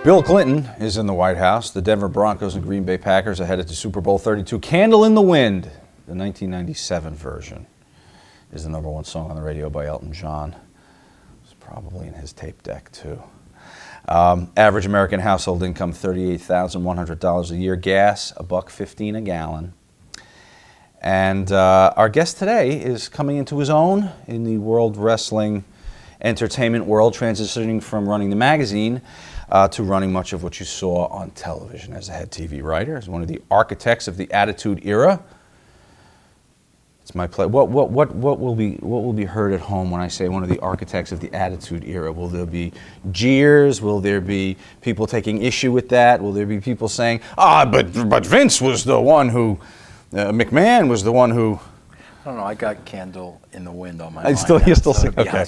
Bill Clinton is in the White House. The Denver Broncos and Green Bay Packers are headed to Super Bowl 32. Candle in the Wind, the 1997 version, is the number one song on the radio by Elton John. It's probably in his tape deck, too. Average American household income, $38,100 a year. Gas, $1.15 a gallon. And our guest today is coming into his own in the World Wrestling entertainment world, transitioning from running the magazine to running much of what you saw on television as a head TV writer, as one of the architects of the Attitude Era. It's my pleasure. What will be heard at home when I say one of the architects of the Attitude Era? Will there be jeers? Will there be people taking issue with that? Will there be people saying, but Vince was the one who, McMahon was the one who? I don't know. I got Candle in the Wind on my mind. You're still singing? Okay.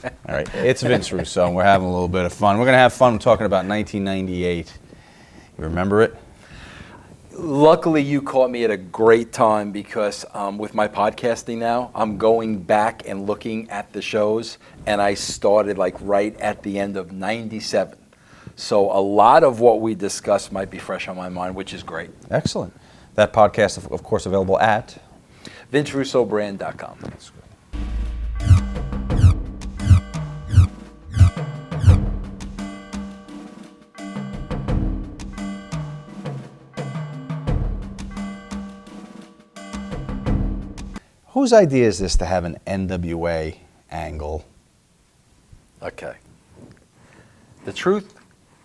All right. It's Vince Russo, and we're having a little bit of fun. We're going to have fun talking about 1998. You remember it? Luckily, you caught me at a great time because with my podcasting now, I'm going back and looking at the shows, and I started like right at the end of 97. So a lot of what we discussed might be fresh on my mind, which is great. Excellent. That podcast, of course, available at VinceRussoBrand.com. That's good. Whose idea is this to have an NWA angle? Okay. The truth,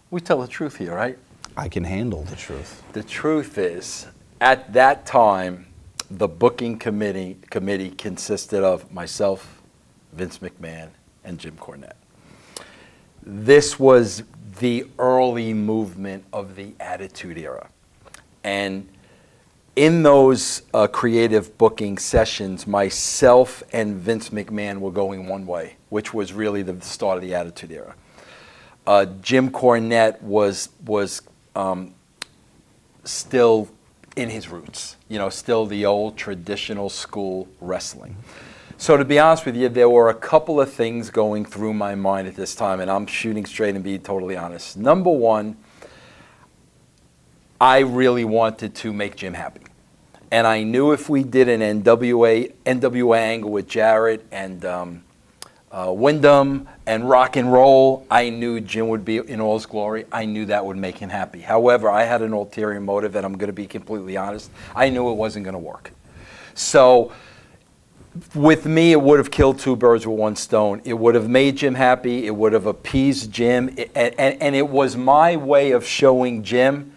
we tell the truth here, right? I can handle the truth. The truth is, at that time, the booking committee consisted of myself, Vince McMahon, and Jim Cornette. This was the early movement of the Attitude Era. And in those creative booking sessions, myself and Vince McMahon were going one way, which was really the start of the Attitude Era. Jim Cornette was still in his roots, still the old traditional school wrestling. So to be honest with you, there were a couple of things going through my mind at this time, and I'm shooting straight and being totally honest. Number one, I really wanted to make Jim happy. And I knew if we did an NWA angle with Jarrett and Wyndham and rock and roll, I knew Jim would be in all his glory. I knew that would make him happy. However, I had an ulterior motive, and I'm going to be completely honest. I knew it wasn't going to work. So with me, it would have killed two birds with one stone. It would have made Jim happy. It would have appeased Jim. And it was my way of showing Jim,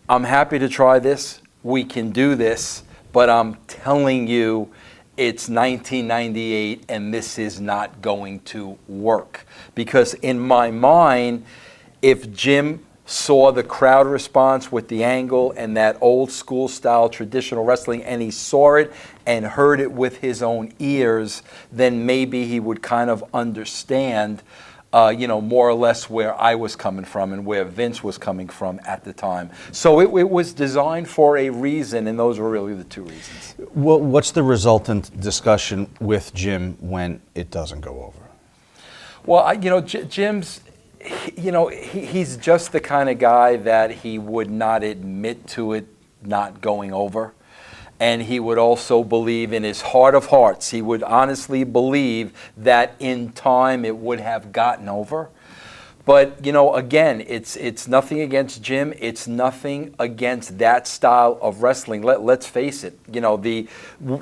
I'm happy to try this. We can do this. But I'm telling you, it's 1998 and this is not going to work. Because in my mind, if Jim saw the crowd response with the angle and that old school style traditional wrestling, and he saw it and heard it with his own ears, then maybe he would kind of understand more or less where I was coming from and where Vince was coming from at the time. So it was designed for a reason, and those were really the two reasons. Well, what's the resultant discussion with Jim when it doesn't go over? Well, Jim's, he's just the kind of guy that he would not admit to it not going over. And he would also believe in his heart of hearts, he would honestly believe that in time it would have gotten over. But, again, it's nothing against Jim. It's nothing against that style of wrestling. Let's face it. The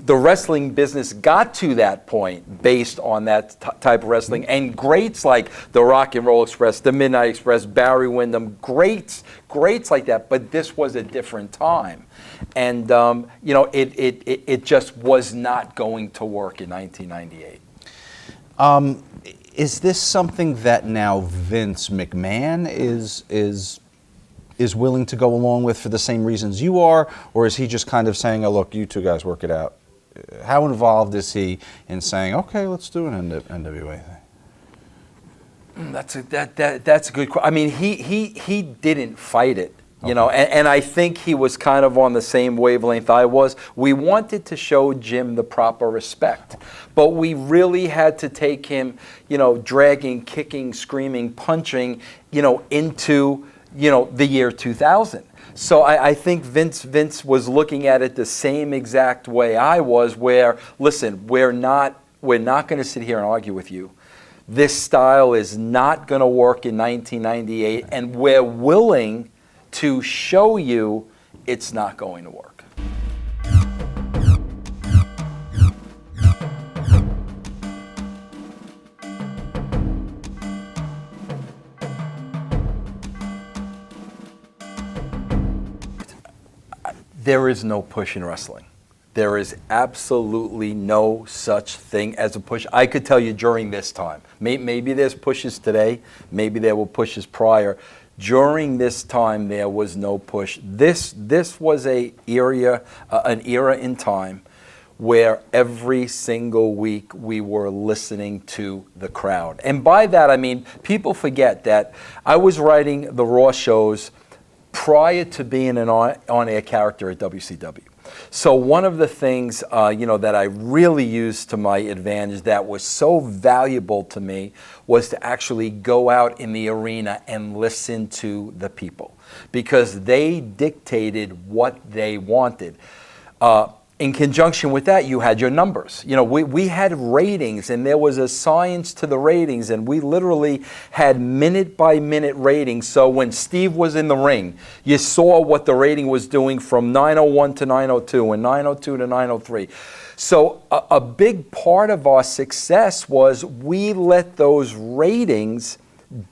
wrestling business got to that point based on that type of wrestling. And greats like the Rock and Roll Express, the Midnight Express, Barry Windham, greats like that. But this was a different time. And, it just was not going to work in 1998. Is this something that now Vince McMahon is willing to go along with for the same reasons you are, or is he just kind of saying, "Oh, look, you two guys work it out"? How involved is he in saying, "Okay, let's do an NWA thing"? That's a good question. I mean, he didn't fight it. And I think he was kind of on the same wavelength I was. We wanted to show Jim the proper respect, but we really had to take him, dragging, kicking, screaming, punching, into the year 2000. So I think Vince was looking at it the same exact way I was, where, listen, we're not going to sit here and argue with you. This style is not going to work in 1998, and we're willing to show you it's not going to work. There is no push in wrestling. There is absolutely no such thing as a push. I could tell you during this time. Maybe there's pushes today. Maybe there were pushes prior. During this time, there was no push. This was an era in time where every single week we were listening to the crowd. And by that, I mean, people forget that I was writing the Raw shows prior to being an on-air character at WCW. So one of the things, that I really used to my advantage that was so valuable to me was to actually go out in the arena and listen to the people, because they dictated what they wanted. In conjunction with that, you had your numbers. We had ratings, and there was a science to the ratings, and we literally had minute-by-minute ratings. So when Steve was in the ring, you saw what the rating was doing from 901 to 902 and 902 to 903. So a big part of our success was we let those ratings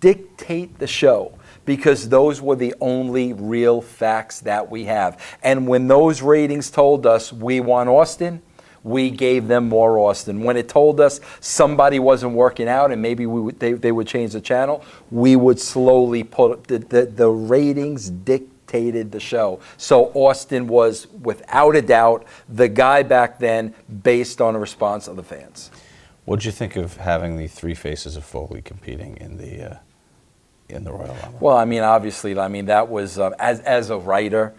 dictate the show, because those were the only real facts that we have. And when those ratings told us we want Austin, we gave them more Austin. When it told us somebody wasn't working out and maybe they would change the channel, we would slowly put the ratings dictated the show. So Austin was, without a doubt, the guy back then, based on the response of the fans. What did you think of having the three faces of Foley competing in the Royal Rumble? Well, I mean, obviously, that was, as a writer,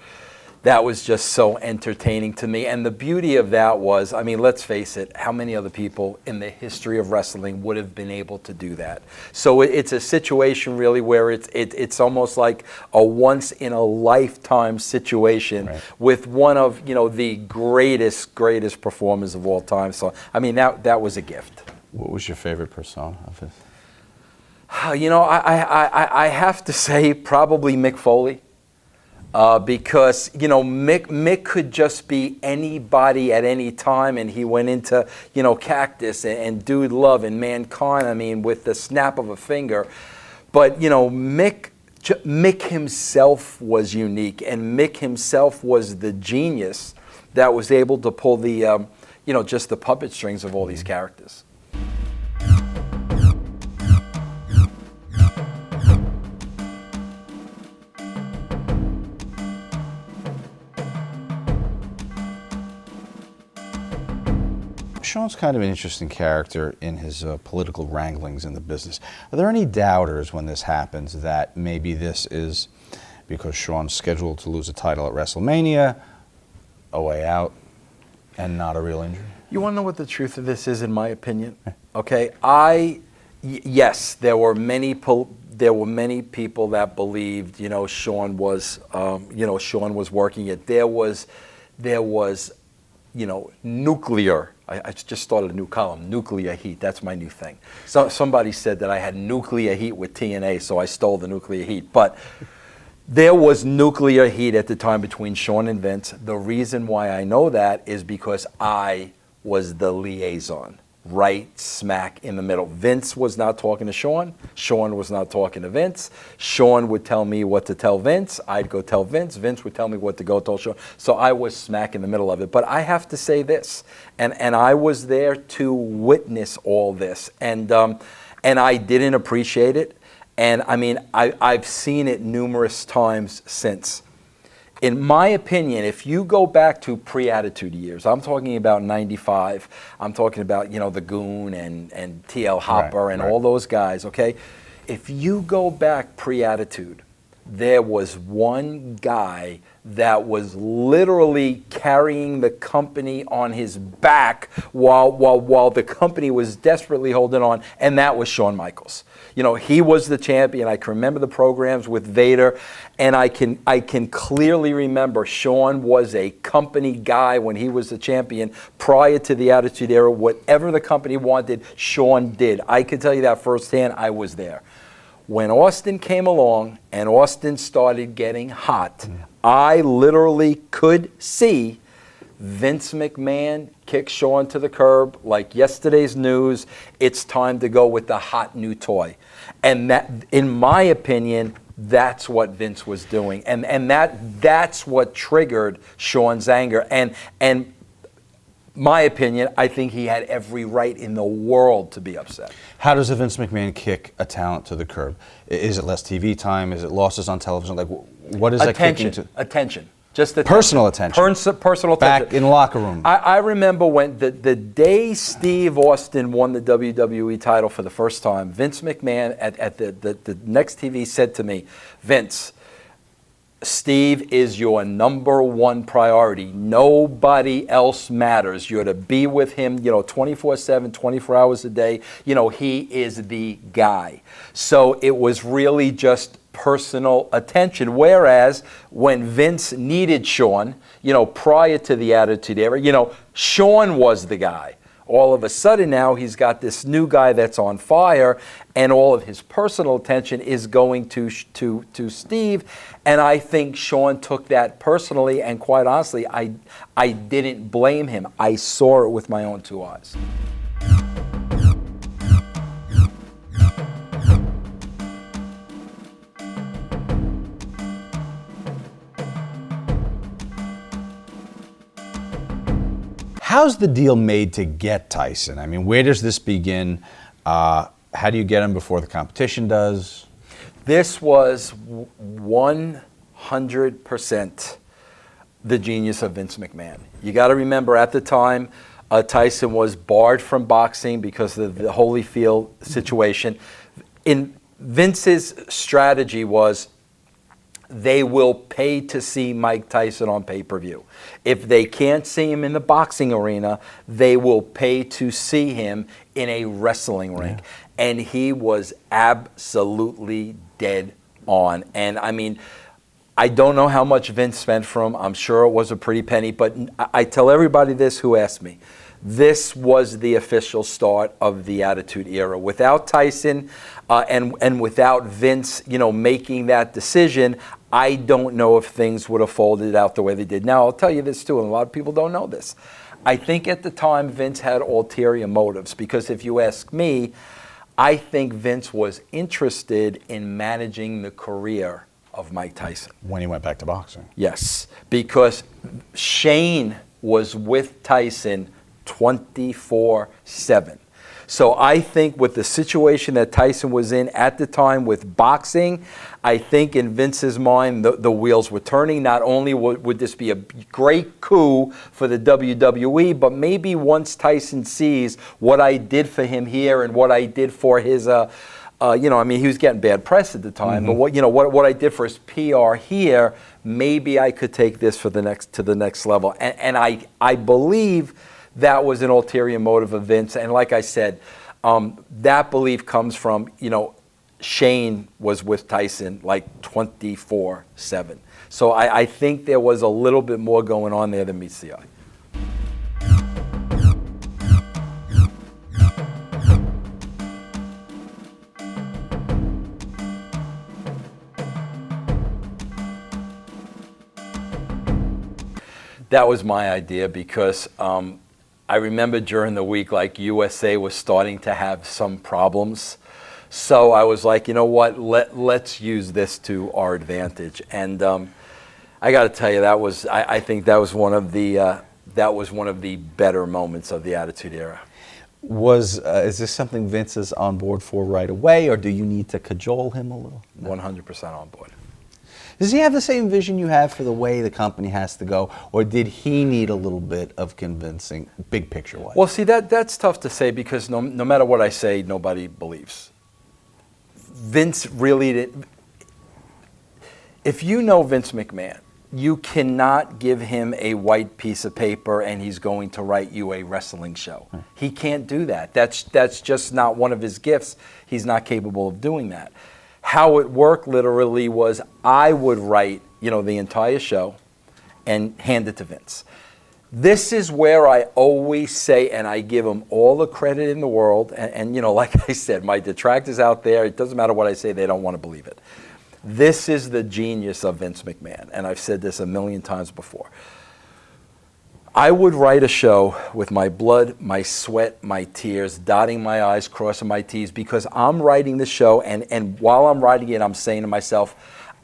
that was just so entertaining to me. And the beauty of that was, I mean, let's face it, how many other people in the history of wrestling would have been able to do that? So it's a situation really where it's almost like a once-in-a-lifetime situation, right, with one of, the greatest performers of all time. So, I mean, that was a gift. What was your favorite persona of his? I have to say probably Mick Foley, because Mick could just be anybody at any time, and he went into Cactus and Dude Love and Mankind. I mean, with the snap of a finger. But Mick himself was unique, and Mick himself was the genius that was able to pull the just the puppet strings of all these characters. Shawn's kind of an interesting character in his political wranglings in the business. Are there any doubters when this happens that maybe this is because Shawn's scheduled to lose a title at WrestleMania, a way out, and not a real injury? You want to know what the truth of this is, in my opinion? Okay, yes, there were many people that believed, Shawn was, Shawn was working it. There was, nuclear. I just started a new column, nuclear heat. That's my new thing. So somebody said that I had nuclear heat with TNA, so I stole the nuclear heat. But there was nuclear heat at the time between Shawn and Vince. The reason why I know that is because I was the liaison, right smack in the middle. Vince was not talking to Shawn. Shawn was not talking to Vince. Shawn would tell me what to tell Vince. I'd go tell Vince. Vince would tell me what to go tell Shawn. So I was smack in the middle of it. But I have to say this, and I was there to witness all this, and I didn't appreciate it. And I mean, I've seen it numerous times since. In my opinion, if you go back to pre-Attitude years, I'm talking about 95, I'm talking about, the Goon and TL Hopper and all those guys, okay? If you go back pre-Attitude, there was one guy that was literally carrying the company on his back while the company was desperately holding on, and that was Shawn Michaels. You know, he was the champion. I can remember the programs with Vader, and I can clearly remember Shawn was a company guy when he was the champion prior to the Attitude Era. Whatever the company wanted, Shawn did. I can tell you that firsthand. I was there. When Austin came along and Austin started getting hot, I literally could see Vince McMahon kick Shawn to the curb like yesterday's news. It's time to go with the hot new toy. And that, in my opinion, that's what Vince was doing. And that's what triggered Shawn's anger. And my opinion, I think he had every right in the world to be upset. How does a Vince McMahon kick a talent to the curb? Is it less TV time? Is it losses on television? Like, what is that kicking to? Attention. Just attention. Personal attention. Personal attention. Back in the locker room. I remember when the day Steve Austin won the WWE title for the first time, Vince McMahon at the next TV said to me, Vince, Steve is your number one priority. Nobody else matters. You're to be with him, 24/7, 24 hours a day. He is the guy. So it was really just personal attention. Whereas when Vince needed Shawn, prior to the Attitude Era, Shawn was the guy. All of a sudden now he's got this new guy that's on fire, and all of his personal attention is going to Steve. And I think Shawn took that personally, and quite honestly, I didn't blame him. I saw it with my own two eyes. How's the deal made to get Tyson? I mean, where does this begin? How do you get him before the competition does? This was 100% the genius of Vince McMahon. You got to remember, at the time, Tyson was barred from boxing because of the Holyfield situation. In Vince's strategy was, they will pay to see Mike Tyson on pay-per-view. If they can't see him in the boxing arena, they will pay to see him in a wrestling ring. Yeah. And he was absolutely dead on. And I mean, I don't know how much Vince spent for him. I'm sure it was a pretty penny, but I tell everybody this who asks me. This was the official start of the Attitude Era. Without Tyson and without Vince, making that decision, I don't know if things would have folded out the way they did. Now, I'll tell you this too, and a lot of people don't know this. I think at the time Vince had ulterior motives, because if you ask me, I think Vince was interested in managing the career of Mike Tyson. When he went back to boxing. Yes, because Shane was with Tyson 24/7. So I think with the situation that Tyson was in at the time with boxing, I think in Vince's mind the wheels were turning. Not only would this be a great coup for the WWE, but maybe once Tyson sees what I did for him here and what I did for his, he was getting bad press at the time, but what I did for his PR here, maybe I could take this to the next level. And I believe that was an ulterior motive of Vince. And like I said, that belief comes from, Shane was with Tyson like 24/7. So I think there was a little bit more going on there than meets the eye. That was my idea, because I remember during the week, like, USA was starting to have some problems. So I was like, you know what, let's use this to our advantage. And I got to tell you, I think that was one of the better moments of the Attitude Era. Is this something Vince is on board for right away, or do you need to cajole him a little? 100% on board. Does he have the same vision you have for the way the company has to go, or did he need a little bit of convincing, big picture-wise? Well, see, that's tough to say, because no matter what I say, nobody believes. Vince really didn't. If you know Vince McMahon, you cannot give him a white piece of paper and he's going to write you a wrestling show. He can't do that. That's just not one of his gifts. He's not capable of doing that. How it worked literally was I would write, the entire show and hand it to Vince. This is where I always say, and I give him all the credit in the world, and like I said, my detractors out there, it doesn't matter what I say, they don't want to believe it. This is the genius of Vince McMahon, and I've said this a million times before. I would write a show with my blood, my sweat, my tears, dotting my I's, crossing my T's, because I'm writing the show, and while I'm writing it, I'm saying to myself,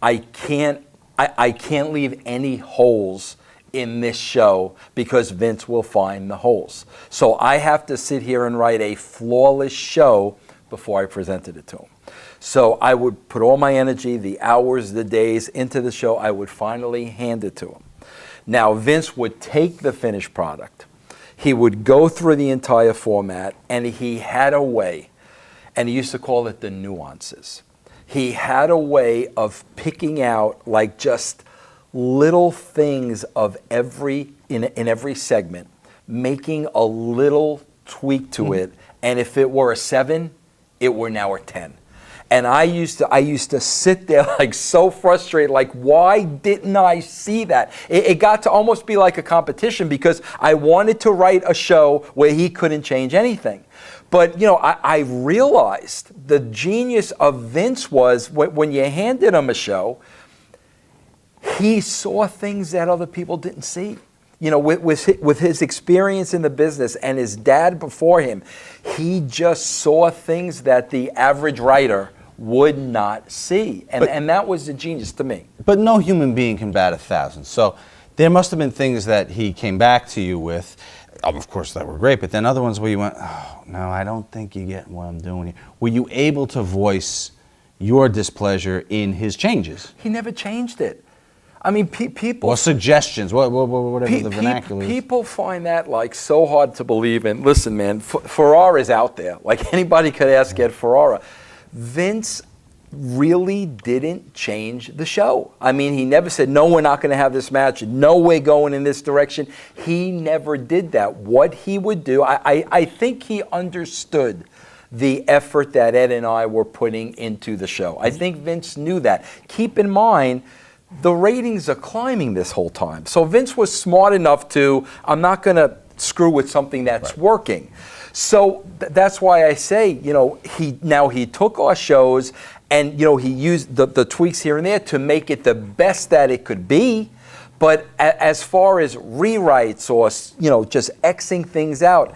I can't leave any holes in this show because Vince will find the holes. So I have to sit here and write a flawless show before I presented it to him. So I would put all my energy, the hours, the days into the show. I would finally hand it to him. Now Vince would take the finished product. He would go through the entire format, and he had a way, and he used to call it the nuances. He had a way of picking out like just little things of in every segment, making a little tweak to it, and if it were a 7, it were now a 10. And I used to sit there like so frustrated, like why didn't I see that? It got to almost be like a competition because I wanted to write a show where he couldn't change anything. But I realized the genius of Vince was when you handed him a show, he saw things that other people didn't see. With his experience in the business and his dad before him, he just saw things that the average writer would not see. And that was the genius to me. But no human being can bat 1,000. So there must have been things that he came back to you with, of course, that were great, but then other ones where you went, oh, no, I don't think you get what I'm doing here. Were you able to voice your displeasure in his changes? He never changed it. I mean, people... Or suggestions, whatever the vernacular is. People find that like so hard to believe in. Listen, man, Ferrara's out there. Like anybody could ask Ed Ferrara. Vince really didn't change the show. I mean, he never said, no, we're not going to have this match. No, we're going in this direction. He never did that. What he would do, I think he understood the effort that Ed and I were putting into the show. I think Vince knew that. Keep in mind, the ratings are climbing this whole time. So Vince was smart enough to, I'm not going to screw with something that's working. So that's why I say, he took our shows and, he used the tweaks here and there to make it the best that it could be. But as far as rewrites or, just Xing things out,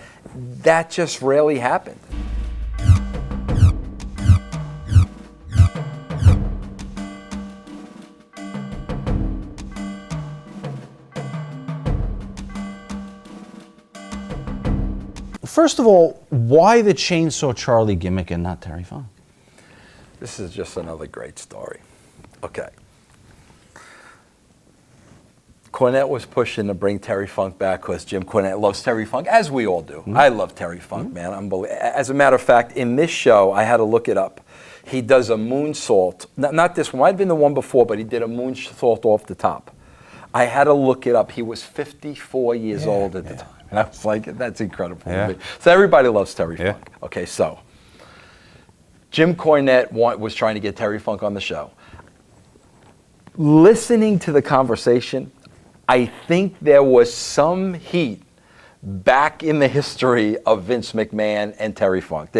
that just rarely happened. First of all, why the Chainsaw Charlie gimmick and not Terry Funk? This is just another great story. Okay. Cornette was pushing to bring Terry Funk back because Jim Cornette loves Terry Funk, as we all do. Mm-hmm. I love Terry Funk, man. As a matter of fact, in this show, I had to look it up. He does a moonsault. Not this one. Might have been the one before, but he did a moonsault off the top. I had to look it up. He was 54 years old at the time. And I was like, that's incredible. Yeah. So everybody loves Terry Funk. Okay, so Jim Cornette was trying to get Terry Funk on the show. Listening to the conversation, I think there was some heat back in the history of Vince McMahon and Terry Funk.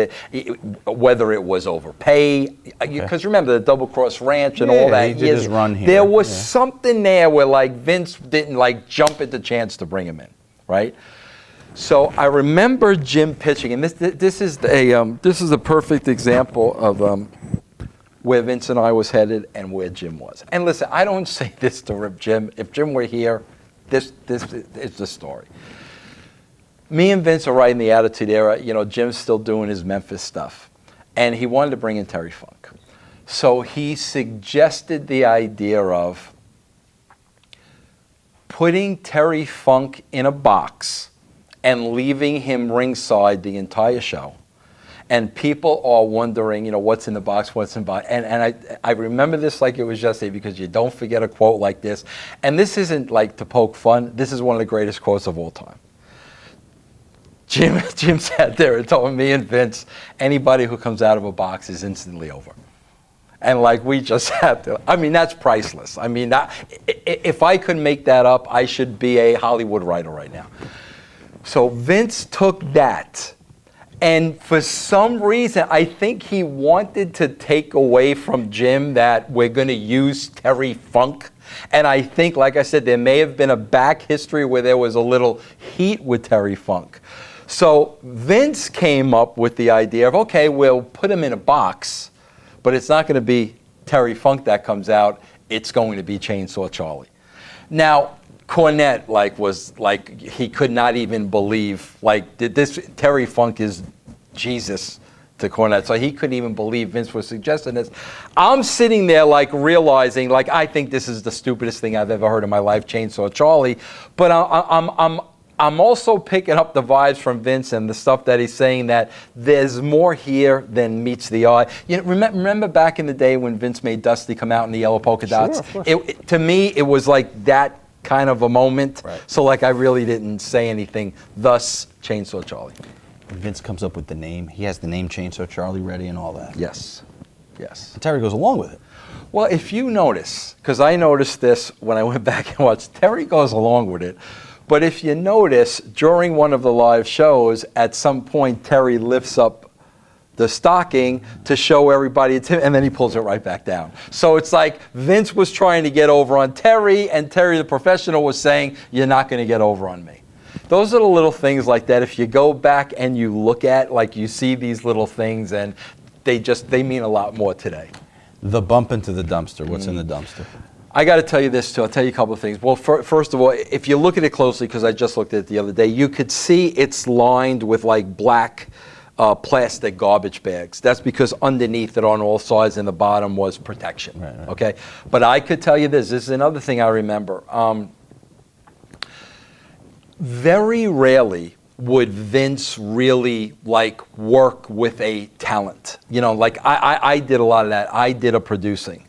Whether it was over pay, because remember the Double Cross Ranch and all that. He did his run here. There was something there where like Vince didn't like jump at the chance to bring him in, right? So I remember Jim pitching, and this is a perfect example of where Vince and I was headed and where Jim was. And listen, I don't say this to rip Jim. If Jim were here, this is the story. Me and Vince are right in the Attitude Era. Jim's still doing his Memphis stuff, and he wanted to bring in Terry Funk. So he suggested the idea of putting Terry Funk in a box and leaving him ringside the entire show, and people are wondering, what's in the box, what's in the box. And I remember this like it was yesterday, because you don't forget a quote like this. And this isn't like to poke fun. This is one of the greatest quotes of all time. Jim sat there and told me and Vince, anybody who comes out of a box is instantly over. And like we just had to, I mean, that's priceless. I mean, if I could make that up, I should be a Hollywood writer right now. So Vince took that, and for some reason, I think he wanted to take away from Jim that we're going to use Terry Funk. And I think, like I said, there may have been a back history where there was a little heat with Terry Funk. So Vince came up with the idea of, okay, we'll put him in a box, but it's not going to be Terry Funk that comes out. It's going to be Chainsaw Charlie. Now, Cornette was he could not even believe, Terry Funk is Jesus to Cornette, so he couldn't even believe Vince was suggesting this. I'm sitting there realizing I think this is the stupidest thing I've ever heard in my life, Chainsaw Charlie, but I'm also picking up the vibes from Vince and the stuff that he's saying, that there's more here than meets the eye. Remember back in the day when Vince made Dusty come out in the yellow polka dots? Sure, of course. To me, it was like that kind of a moment. Right. So I really didn't say anything, thus Chainsaw Charlie. Vince comes up with the name. He has the name Chainsaw Charlie ready and all that. Yes. Terry goes along with it. Well, if you notice, because I noticed this when I went back and watched, Terry goes along with it. But if you notice, during one of the live shows, at some point, Terry lifts up the stocking to show everybody it's him, and then he pulls it right back down. So it's like Vince was trying to get over on Terry, and Terry the professional was saying, you're not going to get over on me. Those are the little things like that. If you go back and you look at, you see these little things, and they mean a lot more today. The bump into the dumpster. What's in the dumpster? I got to tell you this, too. I'll tell you a couple of things. Well, first of all, if you look at it closely, because I just looked at it the other day, you could see it's lined with black plastic garbage bags. That's because underneath it on all sides and the bottom was protection. Right. Okay? But I could tell you this is another thing I remember. Very rarely would Vince really work with a talent. I did a lot of that. I did a producing.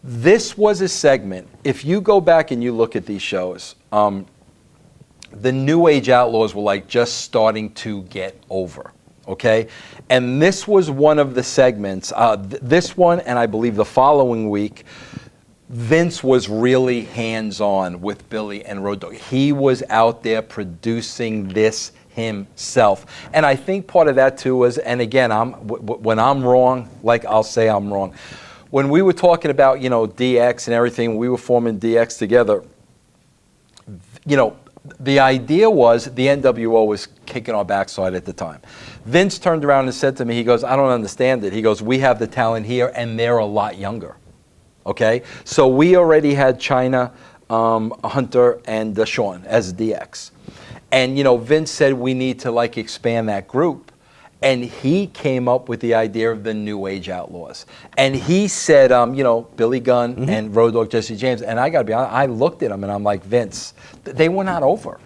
This was a segment, if you go back and you look at these shows, the New Age Outlaws were just starting to get over, okay? And this was one of the segments, this one and I believe the following week, Vince was really hands-on with Billy and Road Dogg. He was out there producing this himself. And I think part of that too was, and again, when I'm wrong, I'll say I'm wrong. When we were talking about, DX and everything, we were forming DX together, the idea was the NWO was kicking our backside at the time. Vince turned around and said to me, he goes, I don't understand it. He goes, we have the talent here, and they're a lot younger. Okay? So we already had China, Hunter, and Shawn as DX. And, Vince said we need to, expand that group. And he came up with the idea of the New Age Outlaws. And he said, Billy Gunn and Road Dogg Jesse James. And I got to be honest, I looked at him and I'm like, Vince, they were not over.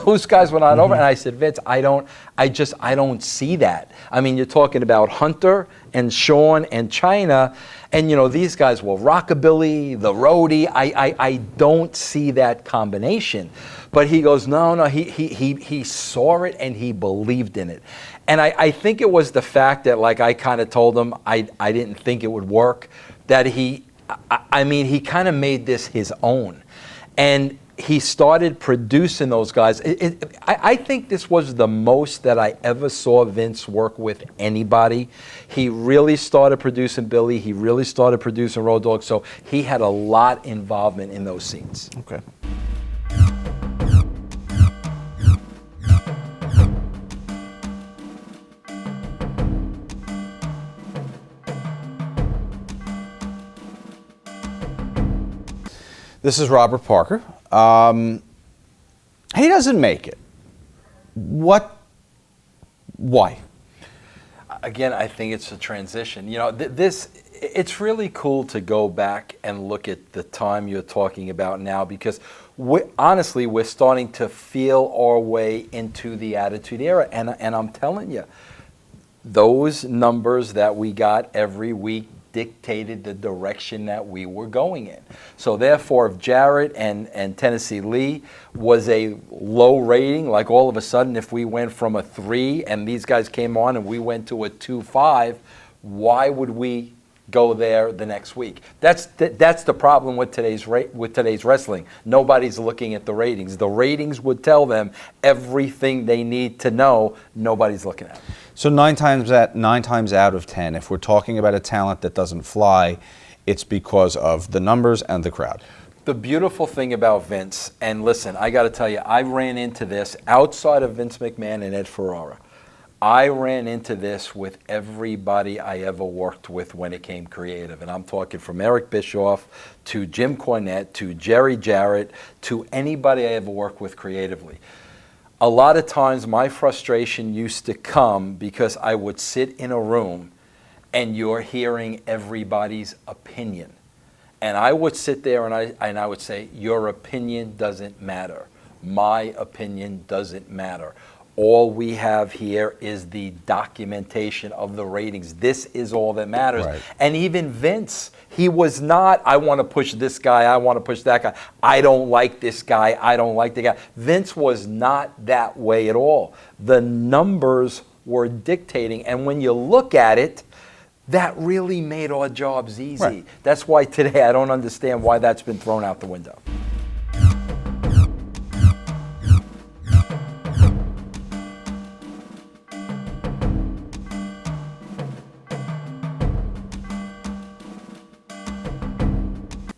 Those guys were not over. And I said, Vince, I don't see that. I mean, you're talking about Hunter and Shawn and China. And, these guys were rockabilly, the roadie. I don't see that combination. But he goes, no, he saw it and he believed in it. And I think it was the fact that, I kind of told him I didn't think it would work, that he kind of made this his own. And he started producing those guys. I think this was the most that I ever saw Vince work with anybody. He really started producing Billy. He really started producing Road Dogg. So he had a lot involvement in those scenes. Okay. This is Robert Parker. He doesn't make it. Why? Again, I think it's a transition. It's really cool to go back and look at the time you're talking about now, because honestly, we're starting to feel our way into the Attitude Era. And I'm telling you, those numbers that we got every week dictated the direction that we were going in. So therefore, if Jarrett and Tennessee Lee was a low rating, like all of a sudden if we went from a 3 and these guys came on and we went to a 2.5, why would we go there the next week? That's the problem with today's wrestling. Nobody's looking at the ratings. The ratings would tell them everything they need to know. Nobody's looking at it. So nine times out of 10, if we're talking about a talent that doesn't fly, it's because of the numbers and the crowd. The beautiful thing about Vince, and listen, I got to tell you, I ran into this outside of Vince McMahon and Ed Ferrara. I ran into this with everybody I ever worked with when it came creative. And I'm talking from Eric Bischoff to Jim Cornette to Jerry Jarrett to anybody I ever worked with creatively. A lot of times my frustration used to come because I would sit in a room and you're hearing everybody's opinion. And I would sit there and I would say, your opinion doesn't matter. My opinion doesn't matter. All we have here is the documentation of the ratings. This is all that matters. Right. And even Vince, he was not, I want to push this guy, I want to push that guy. I don't like this guy, I don't like the guy. Vince was not that way at all. The numbers were dictating. And when you look at it, that really made our jobs easy. Right. That's why today I don't understand why that's been thrown out the window.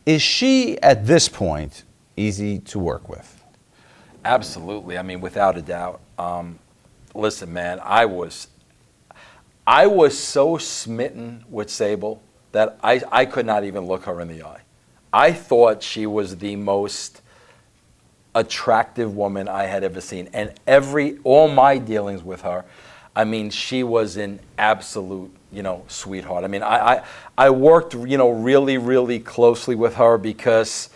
Is she, at this point, easy to work with? Absolutely. I mean, without a doubt. Listen, man, I was so smitten with Sable that I could not even look her in the eye. I thought she was the most attractive woman I had ever seen. And all my dealings with her, I mean, she was an absolute, sweetheart. I mean, I worked, really, really closely with her because,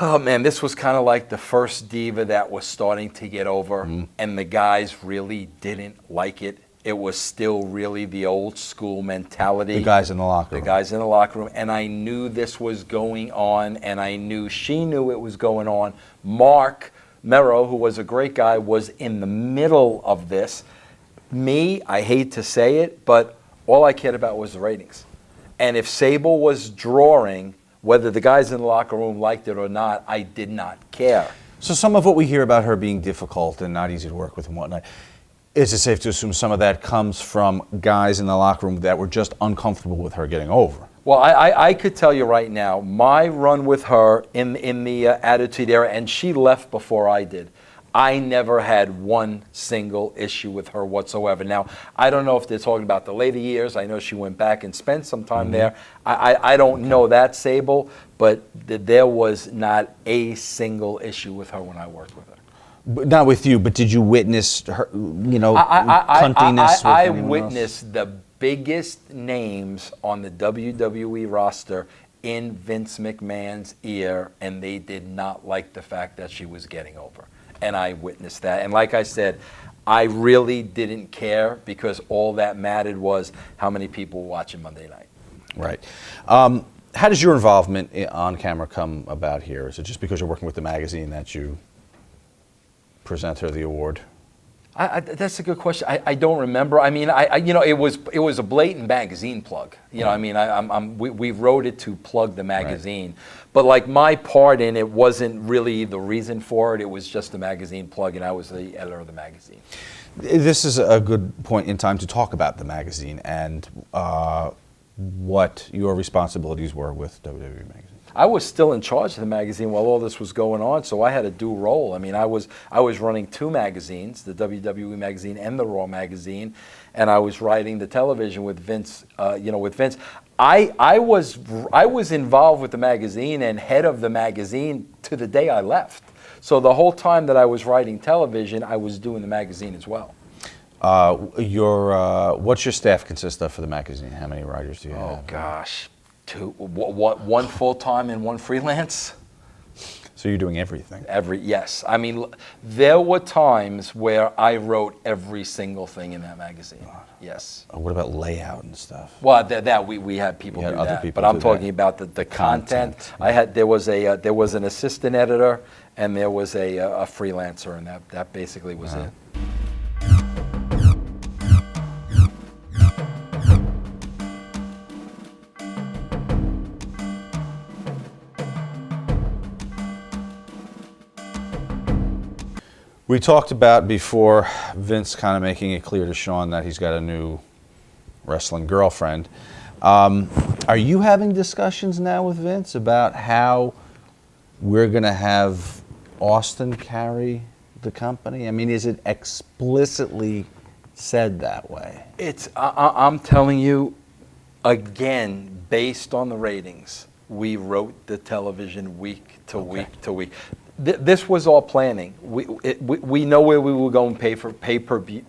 oh man, this was kind of like the first diva that was starting to get over, and the guys really didn't like it. It was still really the old school mentality. The guys in the locker room. The guys in the locker room. And I knew this was going on, and I knew she knew it was going on. Mark Mero, who was a great guy, was in the middle of this. Me, I hate to say it, but all I cared about was the ratings. And if Sable was drawing, whether the guys in the locker room liked it or not, I did not care. So some of what we hear about her being difficult and not easy to work with and whatnot, is it safe to assume some of that comes from guys in the locker room that were just uncomfortable with her getting over? Well, I could tell you right now, my run with her in the Attitude Era, and she left before I did, I never had one single issue with her whatsoever. Now, I don't know if they're talking about the later years. I know she went back and spent some time there. I don't know that, Sable, but there was not a single issue with her when I worked with her. But not with you, but did you witness her, cuntiness? I witnessed the biggest names on the WWE roster in Vince McMahon's ear, and they did not like the fact that she was getting over. And I witnessed that. And like I said, I really didn't care because all that mattered was how many people were watching Monday night. Right. How does your involvement on camera come about here? Is it just because you're working with the magazine that you present her the award? That's a good question. I don't remember. I mean, it was a blatant magazine plug. I mean, we wrote it to plug the magazine, right. But like my part in it wasn't really the reason for it. It was just a magazine plug, and I was the editor of the magazine. This is a good point in time to talk about the magazine and what your responsibilities were with WWE Magazine. I was still in charge of the magazine while all this was going on, so I had a dual role. I mean, I was running two magazines, the WWE magazine and the Raw magazine, and I was writing the television with Vince. With Vince, I was involved with the magazine and head of the magazine to the day I left. So the whole time that I was writing television, I was doing the magazine as well. What's your staff consist of for the magazine? How many writers do you have? Oh gosh. One full-time and one freelance. So you're doing everything. Yes. I mean, there were times where I wrote every single thing in that magazine. Yes. What about layout and stuff? Well, that we had people You had do other that, people but I'm do talking that. about the content. Yeah. There was an assistant editor, and there was a freelancer, and that basically was it. We talked about before Vince kind of making it clear to Shawn that he's got a new wrestling girlfriend. Are you having discussions now with Vince about how we're going to have Austin carry the company? I mean, is it explicitly said that way? I'm telling you, again, based on the ratings, we wrote the television week to week to week. This was all planning. We know where we were going pay-per-view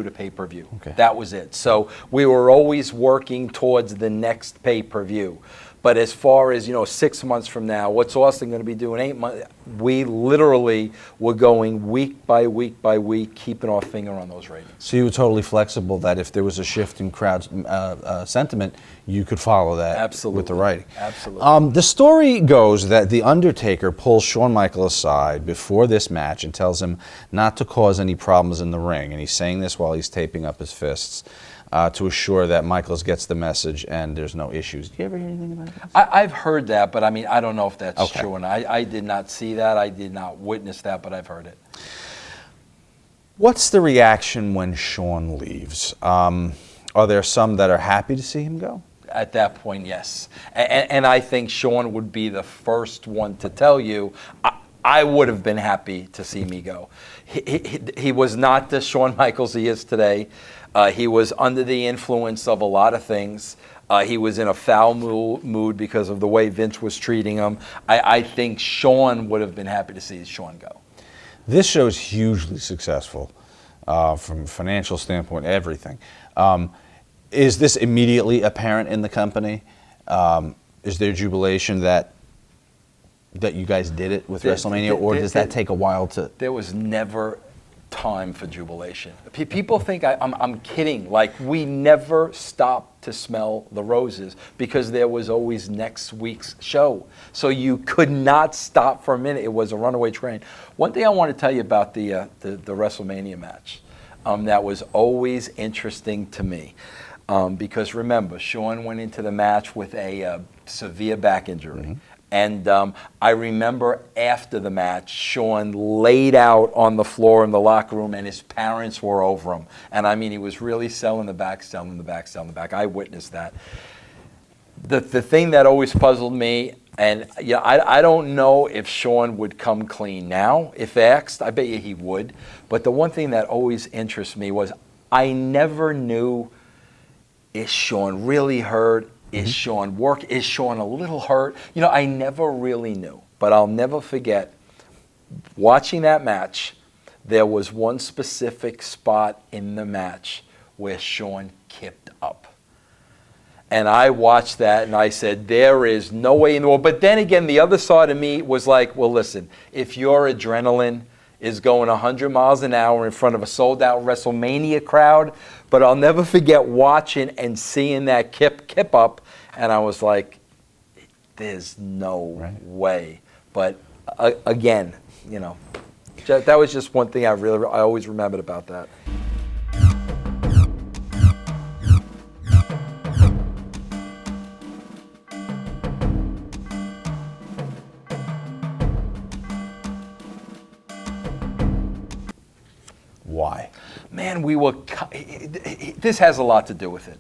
to pay-per-view. Okay. That was it. So we were always working towards the next pay-per-view. But as far as, 6 months from now, what's Austin going to be doing 8 months? We literally were going week by week by week, keeping our finger on those ratings. So you were totally flexible that if there was a shift in crowd sentiment, you could follow that. Absolutely. With the writing. Absolutely. The story goes that The Undertaker pulls Shawn Michaels aside before this match and tells him not to cause any problems in the ring. And he's saying this while he's taping up his fists. To assure that Michaels gets the message and there's no issues. Do you ever hear anything about this? I've heard that, but I mean, I don't know if that's Okay. true. And I did not see that. I did not witness that, but I've heard it. What's the reaction when Shawn leaves? Are there some that are happy to see him go? At that point, yes. And I think Shawn would be the first one to tell you, I would have been happy to see me go. He was not the Shawn Michaels he is today. He was under the influence of a lot of things. He was in a foul mood because of the way Vince was treating him. I think Shawn would have been happy to see Shawn go. This show is hugely successful from a financial standpoint, everything. Is this immediately apparent in the company? Is there jubilation that you guys did it with WrestleMania, or does that take a while to... There was never time for jubilation. People think I'm kidding. Like, we never stopped to smell the roses because there was always next week's show. So you could not stop for a minute. It was a runaway train. One thing I want to tell you about the WrestleMania match that was always interesting to me. Because remember, Shawn went into the match with a severe back injury. Mm-hmm. And I remember after the match, Shawn laid out on the floor in the locker room, and his parents were over him. And I mean, he was really selling the back. I witnessed that. The thing that always puzzled me, and I don't know if Shawn would come clean now. If asked, I bet you he would. But the one thing that always interests me was I never knew, is Shawn really hurt? Is Shawn work? Is Shawn a little hurt? I never really knew. But I'll never forget, watching that match, there was one specific spot in the match where Shawn kipped up. And I watched that and I said, there is no way in the world. But then again, the other side of me was like, well, listen, if your adrenaline is going 100 miles an hour in front of a sold-out WrestleMania crowd, but I'll never forget watching and seeing that kip up, and I was like, there's no way. But again, that was just one thing I always remembered about that. Why? Man, this has a lot to do with it.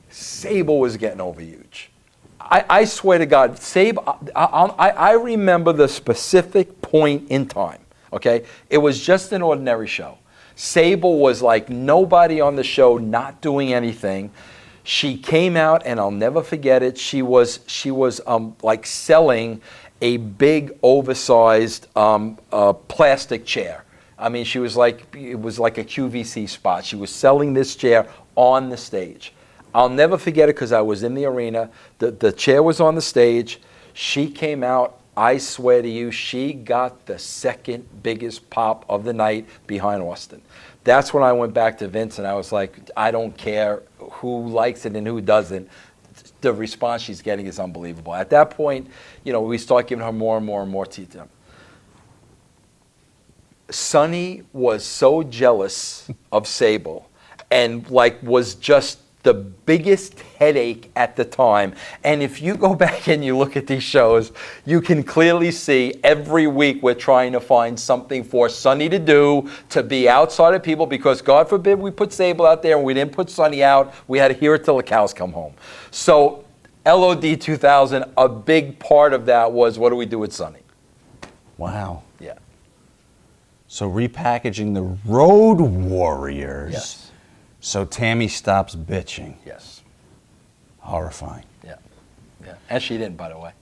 Sable was getting over huge. I swear to God, Sable, I remember the specific point in time, okay? It was just an ordinary show. Sable was like nobody on the show, not doing anything. She came out, and I'll never forget it, she was like selling a big, oversized plastic chair. I mean, it was like a QVC spot. She was selling this chair on the stage. I'll never forget it because I was in the arena. The chair was on the stage. She came out I swear to you, she got the second biggest pop of the night behind Austin. That's when I went back to Vince and I was like, I don't care who likes it and who doesn't. The response she's getting is unbelievable. At that point, we start giving her more and more and more time. Sonny was so jealous of Sable and was just the biggest headache at the time. And if you go back and you look at these shows, you can clearly see every week we're trying to find something for Sonny to do, to be outside of people, because God forbid we put Sable out there and we didn't put Sonny out. We had to hear it till the cows come home. So LOD 2000, a big part of that was, what do we do with Sonny? Wow. Yeah. So repackaging the Road Warriors. Yes. So Tammy stops bitching. Yes. Horrifying. Yeah. Yeah. And she didn't, by the way.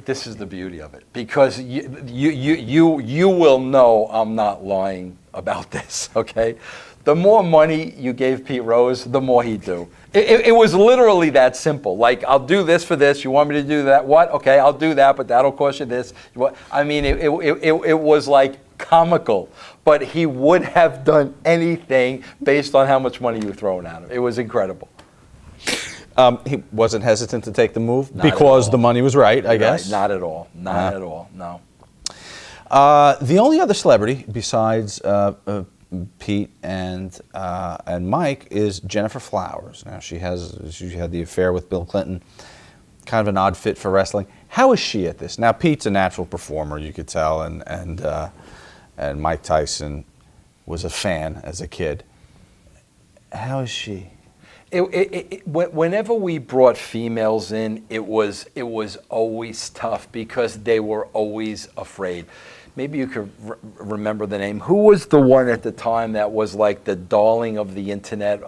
This is the beauty of it, because you will know I'm not lying about this, okay? The more money you gave Pete Rose, the more he'd do. It was literally that simple. Like, I'll do this for this. You want me to do that? What? Okay, I'll do that, but that'll cost you this. I mean, it was like comical, but he would have done anything based on how much money you were throwing at him. It was incredible. He wasn't hesitant to take the move Not because the money was right, I guess. Not at all. Not at all. No. The only other celebrity besides Pete and Mike is Jennifer Flowers. Now she had the affair with Bill Clinton, kind of an odd fit for wrestling. How is she at this? Now Pete's a natural performer, you could tell, and Mike Tyson was a fan as a kid. How is she? Whenever we brought females in, it was always tough because they were always afraid. Maybe you could remember the name. Who was the one at the time that was like the darling of the internet?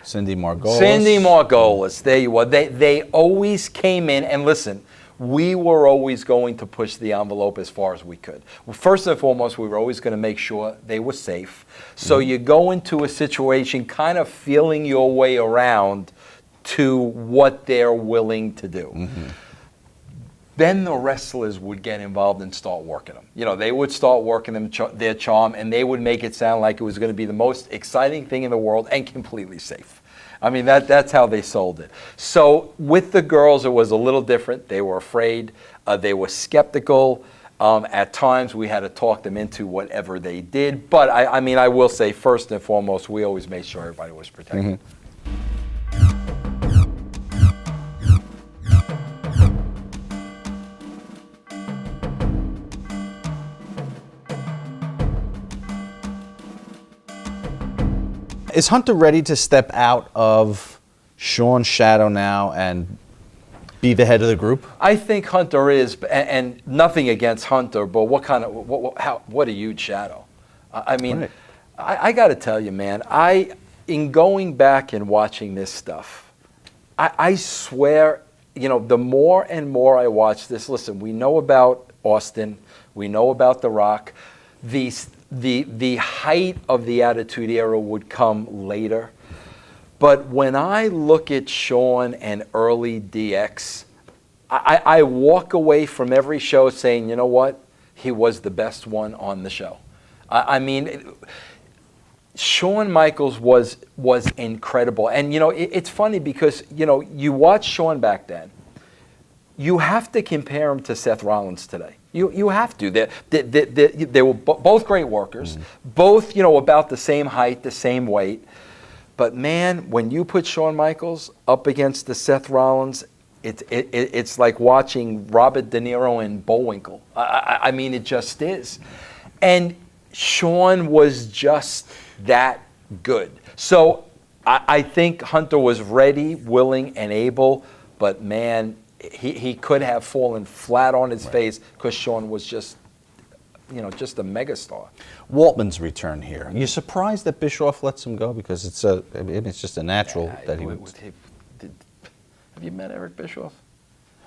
Cindy Margolis. Cindy Margolis. There you are. They always came in, and listen, we were always going to push the envelope as far as we could. Well, first and foremost, we were always going to make sure they were safe. So you go into a situation kind of feeling your way around to what they're willing to do. Mm-hmm. Then the wrestlers would get involved and start working them. They would start working them their charm, and they would make it sound like it was going to be the most exciting thing in the world and completely safe. I mean, that's how they sold it. So with the girls, it was a little different. They were afraid. They were skeptical. At times, we had to talk them into whatever they did. But, I mean, I will say, first and foremost, we always made sure everybody was protected. Mm-hmm. Is Hunter ready to step out of Sean's shadow now and be the head of the group? I think Hunter is, and nothing against Hunter, but what a huge shadow. I mean, right. I got to tell you, man, in going back and watching this stuff, I swear, the more and more I watch this, listen, we know about Austin, we know about The Rock, the height of the Attitude Era would come later. But when I look at Sean and early DX, I walk away from every show saying, you know what? He was the best one on the show. I mean, Shawn Michaels was incredible. And, it's funny because, you watch Shawn back then. You have to compare him to Seth Rollins today. You have to. They were both great workers, both about the same height, the same weight. But man, when you put Shawn Michaels up against the Seth Rollins, it's like watching Robert De Niro and Bullwinkle. I mean, it just is. And Shawn was just that good. So I think Hunter was ready, willing, and able. But man, he could have fallen flat on his face because Shawn was just a megastar. Waltman's return here. Are you surprised that Bischoff lets him go? Because it's just a natural that he would. Have you met Eric Bischoff?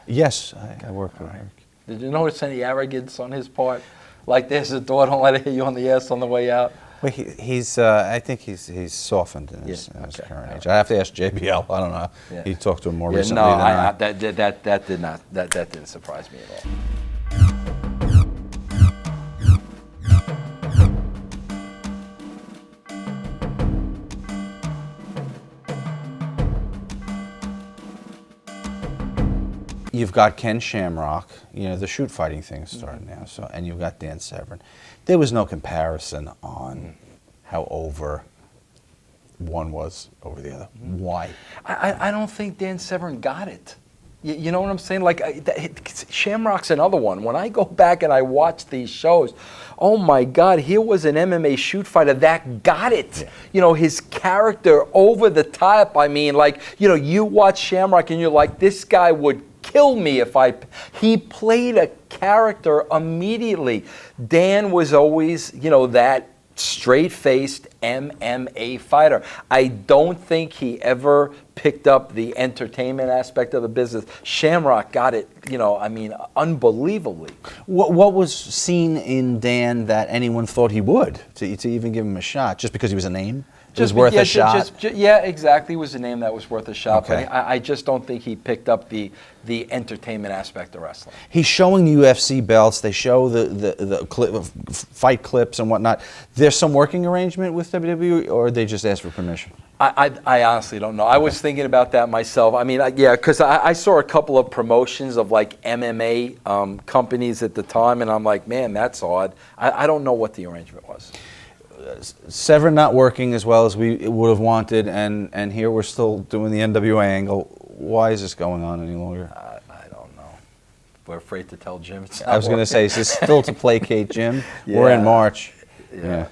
Yes, I worked with Eric. Did you notice any arrogance on his part? Like there's a door, don't let it hit you on the ass on the way out. Well, I think he's softened in his current age. I have to ask JBL. I don't know. Yeah. He talked to him more Yeah, recently no, than I. that didn't surprise me at all. You've got Ken Shamrock. You know, the shoot fighting thing is starting now. So, and you've got Dan Severn. There was no comparison on how over one was over the other. Why? I don't think Dan Severn got it. You know what I'm saying? Like, Shamrock's another one. When I go back and I watch these shows, oh my God, here was an MMA shoot fighter that got it. Yeah. You know, his character over the top. I mean, like, you know, you watch Shamrock and you're like, this guy would kill me if he played a character immediately. Dan was always, you know, that straight-faced MMA fighter. I don't think he ever picked up the entertainment aspect of the business. Shamrock got it, you know, I mean, unbelievably. What was seen in Dan that anyone thought he would, to even give him a shot, just because he was a name? It was worth a shot? Yeah, exactly. It was a name that was worth a shot. Okay. But I just don't think he picked up the entertainment aspect of wrestling. He's showing UFC belts. They show the fight clips and whatnot. There's some working arrangement with WWE, or they just ask for permission? I honestly don't know. I was thinking about that myself. I mean, yeah, because I saw a couple of promotions of like MMA companies at the time, and I'm like, man, that's odd. I don't know what the arrangement was. Severn not working as well as we would have wanted, and here we're still doing the NWA angle. Why is this going on any longer? I don't know. We're afraid to tell Jim. I was going to say, is this still to placate Jim? Yeah. We're in March. Yeah.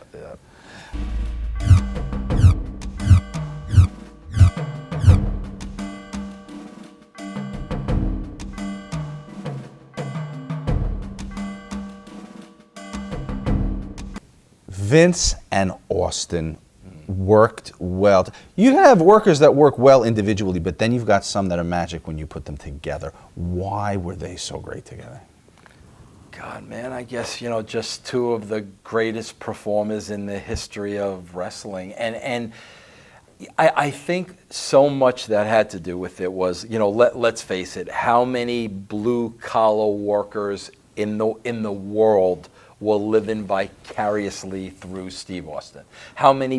Vince and Austin worked well. You have workers that work well individually, but then you've got some that are magic when you put them together. Why were they so great together? God, man, I guess, you know, just two of the greatest performers in the history of wrestling. And I think so much that had to do with it was, you know, let's face it, how many blue-collar workers in the world were living vicariously through Steve Austin? How many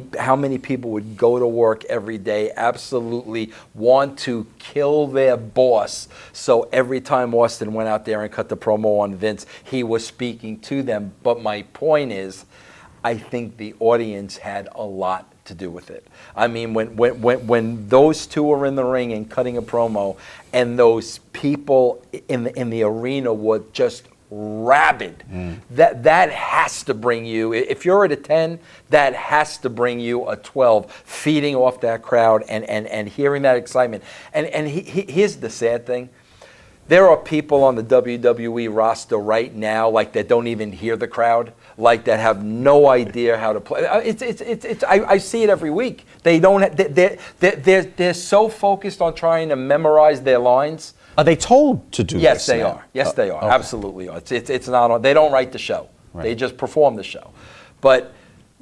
people would go to work every day, absolutely want to kill their boss, so every time Austin went out there and cut the promo on Vince, he was speaking to them. But my point is, I think the audience had a lot to do with it. I mean, when those two were in the ring and cutting a promo, and those people in the arena were just rabid, that has to bring you, if you're at a 10, that has to bring you a 12, feeding off that crowd and hearing that excitement. And here's the sad thing. There are people on the WWE roster right now, like, that don't even hear the crowd, like, that have no idea how to play. I see it every week. They don't. They're so focused on trying to memorize their lines. Are they told to do Yes, this they now? are. Yes, they are. Okay. Absolutely are. It's not on. They don't write the show. Right. They just perform the show. But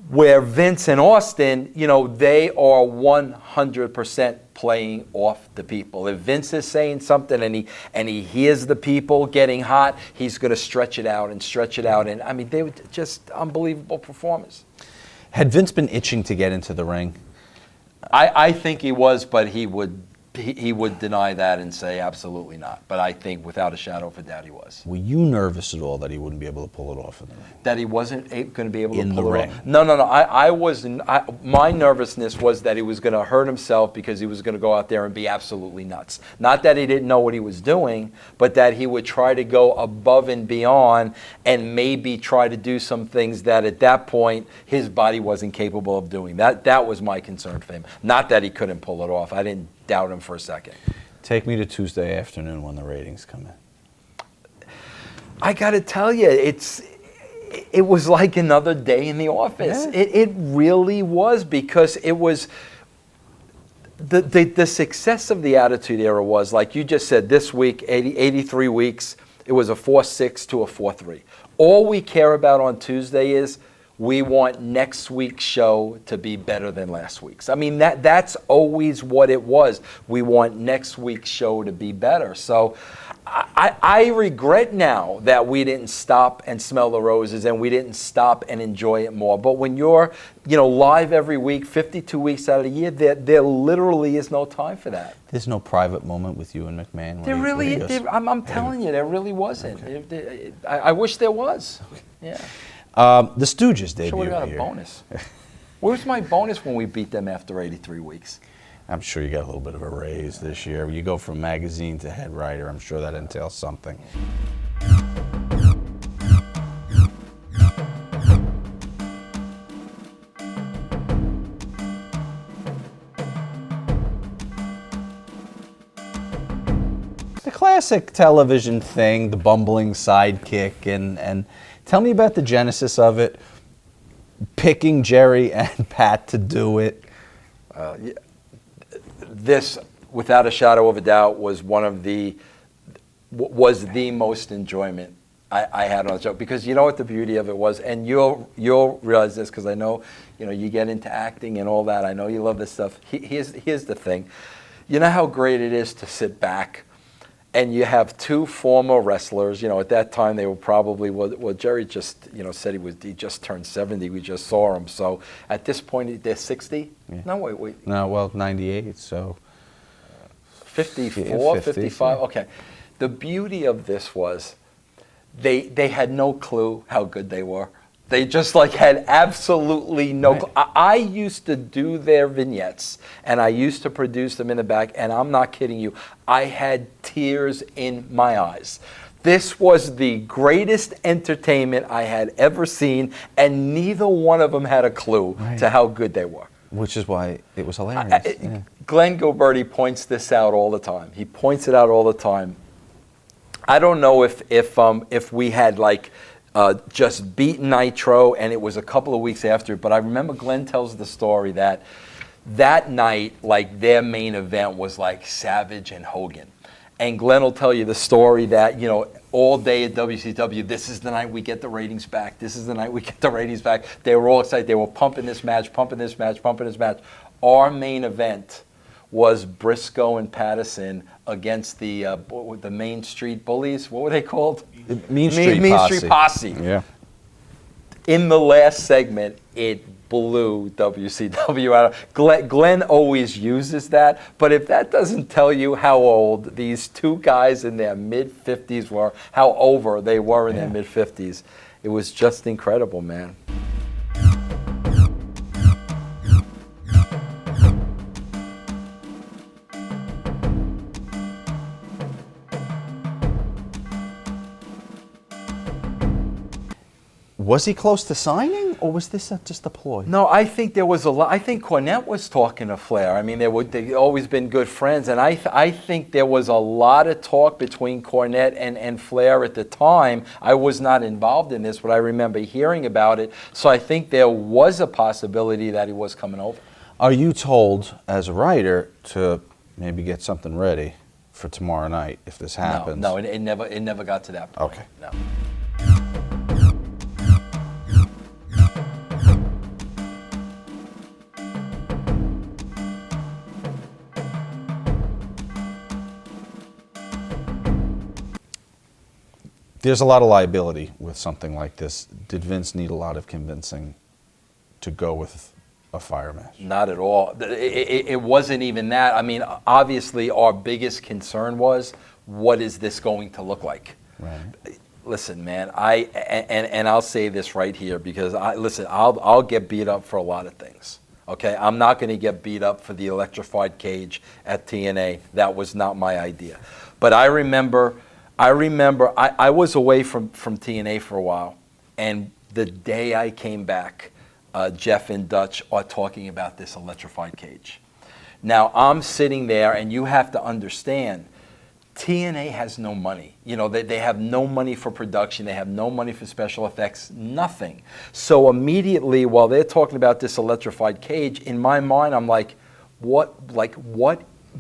where Vince and Austin, you know, they are 100% playing off the people. If Vince is saying something and he hears the people getting hot, he's going to stretch it out. And I mean, they were just unbelievable performers. Had Vince been itching to get into the ring? I think he was, but he would deny that and say absolutely not. But I think without a shadow of a doubt he was. Were you nervous at all that he wouldn't be able to pull it off in the ring? That he wasn't going to be able to in pull the it ring? off? No. I wasn't. My nervousness was that he was going to hurt himself because he was going to go out there and be absolutely nuts. Not that he didn't know what he was doing, but that he would try to go above and beyond and maybe try to do some things that at that point his body wasn't capable of doing. That was my concern for him. Not that he couldn't pull it off. I didn't doubt him for a second. Take me to Tuesday afternoon when the ratings come in. I got to tell you, it was like another day in the office. Yeah. It really was, because it was the success of the Attitude Era was, like you just said, this week, 83 weeks, It was a 4-6 to a 4-3. All we care about on Tuesday is we want next week's show to be better than last week's. I mean, that's always what it was. We want next week's show to be better. So I regret now that we didn't stop and smell the roses and we didn't stop and enjoy it more. But when you're, live every week, 52 weeks out of the year, there literally is no time for that. There's no private moment with you and McMahon. I'm telling you, there really wasn't. Okay. I wish there was. Yeah. The Stooges debut. Sure, we got a bonus. Where's my bonus when we beat them after 83 weeks? I'm sure you got a little bit of a raise this year. You go from magazine to head writer. I'm sure that entails something. The classic television thing, the bumbling sidekick, and tell me about the genesis of it, picking Jerry and Pat to do it. This, without a shadow of a doubt, was the most enjoyment I had on the show, because you know what the beauty of it was, and you'll realize this, because I know you get into acting and all that. I know you love this stuff. Here's the thing, you know how great it is to sit back and you have two former wrestlers. At that time they were probably, well Jerry just said he just turned 70. We just saw him. So at this point they're 60. Yeah. No, wait. No, well, 98. So 54, 50, 55. yeah. Okay. The beauty of this was they had no clue how good they were. They just had absolutely no clue. I used to do their vignettes, and I used to produce them in the back, and I'm not kidding you. I had tears in my eyes. This was the greatest entertainment I had ever seen, and neither one of them had a clue to how good they were. Which is why it was hilarious. Glenn Gilberti points this out all the time. He points it out all the time. I don't know if we had just beaten Nitro and it was a couple of weeks after, but I remember Glenn tells the story that night, their main event was Savage and Hogan. And Glenn will tell you the story that, all day at WCW, this is the night we get the ratings back. This is the night we get the ratings back. They were all excited. They were pumping this match. Our main event was Briscoe and Patterson against the Main Street Bullies. What were they called? Mean Street Posse. Yeah. In the last segment, it blew WCW out. Glenn always uses that, but if that doesn't tell you how old these two guys in their mid-50s were, how over they were in their mid-50s, it was just incredible, man. Was he close to signing, or was this just a ploy? No, I think there was a lot. I think Cornette was talking to Flair. I mean, they've always been good friends, and I think there was a lot of talk between Cornette and Flair at the time. I was not involved in this, but I remember hearing about it. So I think there was a possibility that he was coming over. Are you told, as a writer, to maybe get something ready for tomorrow night if this happens? No, it never got to that point. Okay. No. There's a lot of liability with something like this. Did Vince need a lot of convincing to go with a fire match? Not at all. It wasn't even that. I mean, obviously, our biggest concern was, what is this going to look like? Right. Listen, man, and I'll say this right here, because I'll get beat up for a lot of things. Okay, I'm not going to get beat up for the electrified cage at TNA. That was not my idea. But I remember I was away from TNA for a while, and the day I came back, Jeff and Dutch are talking about this electrified cage. Now, I'm sitting there, and you have to understand, TNA has no money. They have no money for production. They have no money for special effects, nothing. So immediately, while they're talking about this electrified cage, in my mind, I'm like, what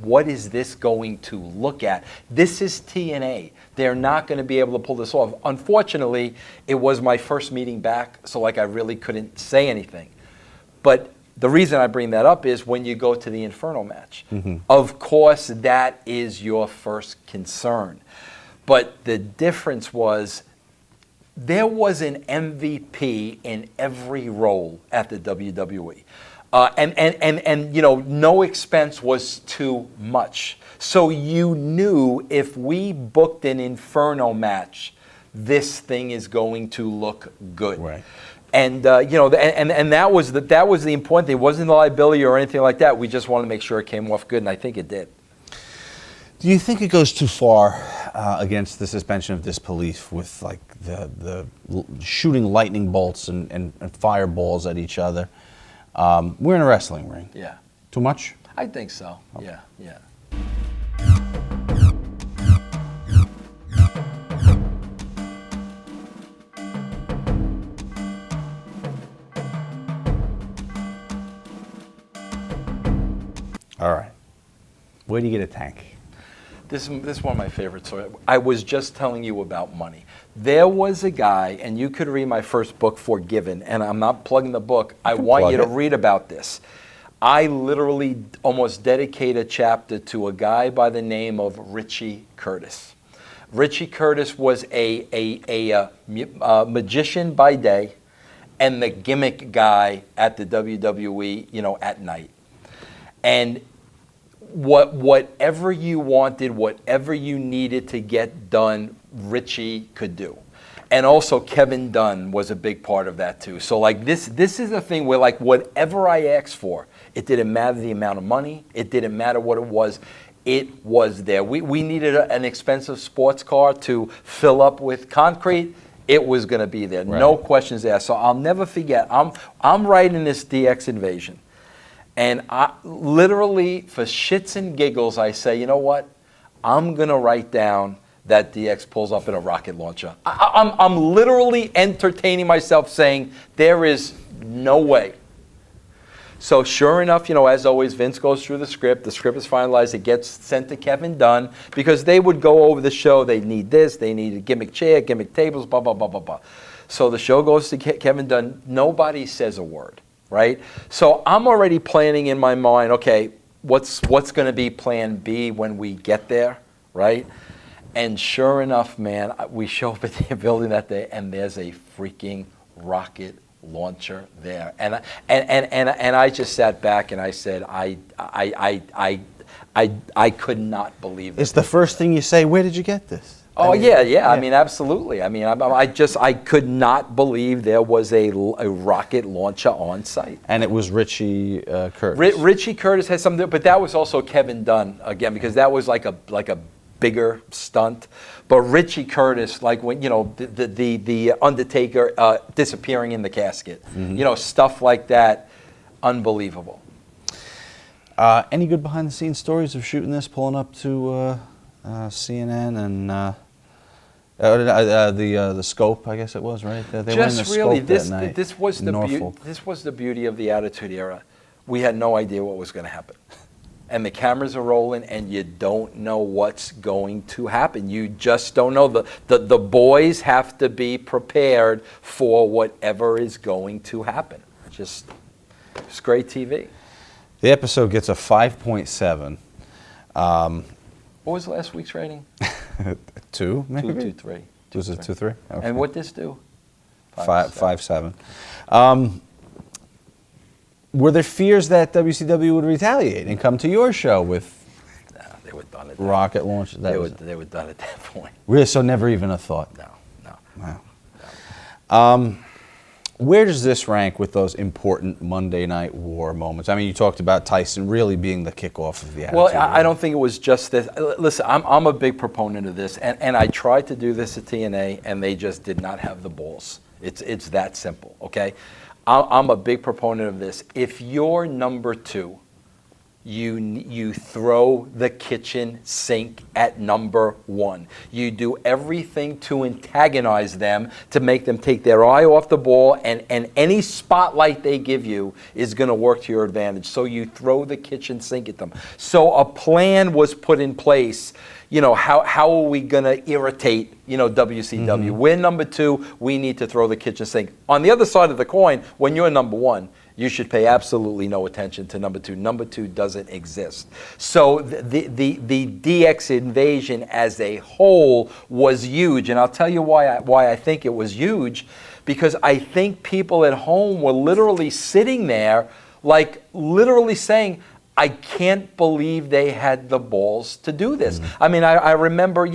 what is this going to look at? This is TNA. They're not going to be able to pull this off. Unfortunately, it was my first meeting back, so like I really couldn't say anything. But the reason I bring that up is when you go to the Inferno match. Of course, that is your first concern. But the difference was there was an MVP in every role at the WWE. And you know, no expense was too much. So you knew if we booked an Inferno match, this thing is going to look good. Right. And you know, and that was the important thing. It wasn't a liability or anything like that. We just wanted to make sure it came off good, and I think it did. Do you think it goes too far against the suspension of disbelief with like the shooting lightning bolts and fireballs at each other? We're in a wrestling ring. Yeah. Too much? I think so. Okay. Yeah, yeah. All right. Where do you get a tank? This is one of my favorite stories. I was just telling you about money. There was a guy, and you could read my first book, Forgiven, and I'm not plugging the book. I want you to read about this. I literally almost dedicate a chapter to a guy by the name of Richie Curtis. Richie Curtis was a magician by day and the gimmick guy at the WWE, you know, at night. And whatever you wanted, whatever you needed to get done, Richie could do. And also Kevin Dunn was a big part of that too. So like this is a thing where like whatever I asked for, it didn't matter the amount of money, it didn't matter what it was there. We needed an expensive sports car to fill up with concrete. It was going to be there, right. No questions asked. So I'll never forget. I'm writing this DX Invasion. And I literally, for shits and giggles, I say, you know what? I'm going to write down that DX pulls up in a rocket launcher. I'm literally entertaining myself saying, there is no way. So sure enough, you know, as always, Vince goes through the script is finalized, it gets sent to Kevin Dunn, because they would go over the show, they need this, they need a gimmick chair, gimmick tables, blah, blah, blah, blah, blah. So the show goes to Kevin Dunn, nobody says a word. Right? So I'm already planning in my mind, okay, what's going to be plan B when we get there, right? And sure enough, man, we show up at the building that day and there's a freaking rocket launcher there. And I just sat back and I said, I could not believe it. It's the first thing you say, where did you get this? Oh, yeah. I mean, absolutely. I mean, I could not believe there was a rocket launcher on site. And it was Richie Curtis. Richie Curtis had something, but that was also Kevin Dunn again, because that was like a bigger stunt. But Richie Curtis, like when, you know, the Undertaker disappearing in the casket, you know, stuff like that, unbelievable. Any good behind the scenes stories of shooting this, pulling up to CNN and the Scope, I guess it was, right? They were in the really, Scope that night. This was the beauty of the Attitude Era. We had no idea what was going to happen. And the cameras are rolling, and you don't know what's going to happen. You just don't know. The boys have to be prepared for whatever is going to happen. It's great TV. The episode gets a 5.7. What was last week's rating? 2, maybe? 2, 3. Was it 2, 3? Okay. And what this do? 5.7. Were there fears that WCW would retaliate and come to your show with they were done at rocket launches? They were done at that point. Really? So never even a thought? No. Wow. Where does this rank with those important Monday Night War moments? I mean, you talked about Tyson really being the kickoff of the Attitude Era. Well, I don't think it was just this. Listen, I'm a big proponent of this, and I tried to do this at TNA, and they just did not have the balls. It's that simple, okay? I'm a big proponent of this. If you're number 2 You throw the kitchen sink at number one. You do everything to antagonize them, to make them take their eye off the ball, and any spotlight they give you is going to work to your advantage. So you throw the kitchen sink at them. So a plan was put in place. You know, how are we going to irritate, WCW? We're number two. We need to throw the kitchen sink. On the other side of the coin, when you're number one, you should pay absolutely no attention to number two. Number two doesn't exist. So the DX invasion as a whole was huge. And I'll tell you why I think it was huge. Because I think people at home were literally sitting there, like literally saying, I can't believe they had the balls to do this. I mean, I remember,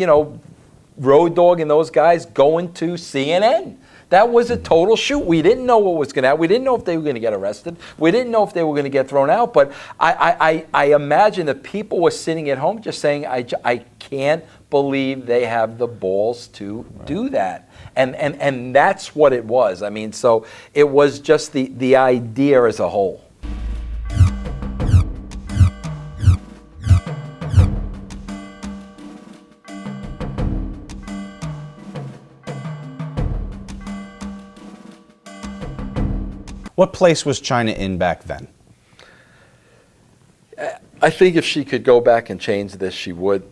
Road Dogg and those guys going to CNN. That was a total shoot. We didn't know what was going to happen. We didn't know if they were going to get arrested. We didn't know if they were going to get thrown out. But I imagine that people were sitting at home just saying, I can't believe they have the balls to do that. And that's what it was. I mean, so it was just the idea as a whole. What place was Chyna in back then? I think if she could go back and change this, she would,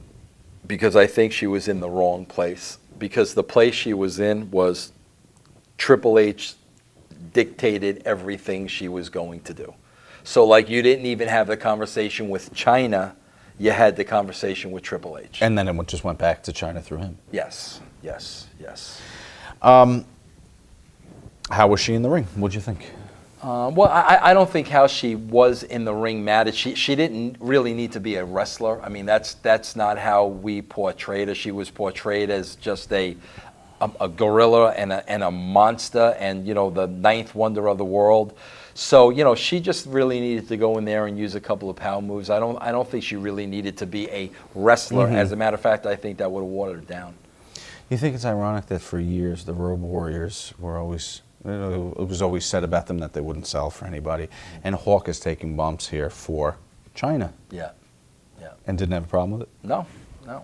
because I think she was in the wrong place. Because the place she was in was Triple H dictated everything she was going to do. So, like, you didn't even have the conversation with Chyna, you had the conversation with Triple H. And then it just went back to Chyna through him. Yes, yes, yes. How was she in the ring? What'd you think? Well, I don't think how she was in the ring mattered. She didn't really need to be a wrestler. I mean, that's not how we portrayed her. She was portrayed as just a gorilla and a monster, and the ninth wonder of the world. So she just really needed to go in there and use a couple of power moves. I don't think she really needed to be a wrestler. As a matter of fact, I think that would have watered her down. You think it's ironic that for years the Road Warriors were always, it was always said about them that they wouldn't sell for anybody, and Hawk is taking bumps here for Chyna. Yeah, yeah. And didn't have a problem with it? No, no.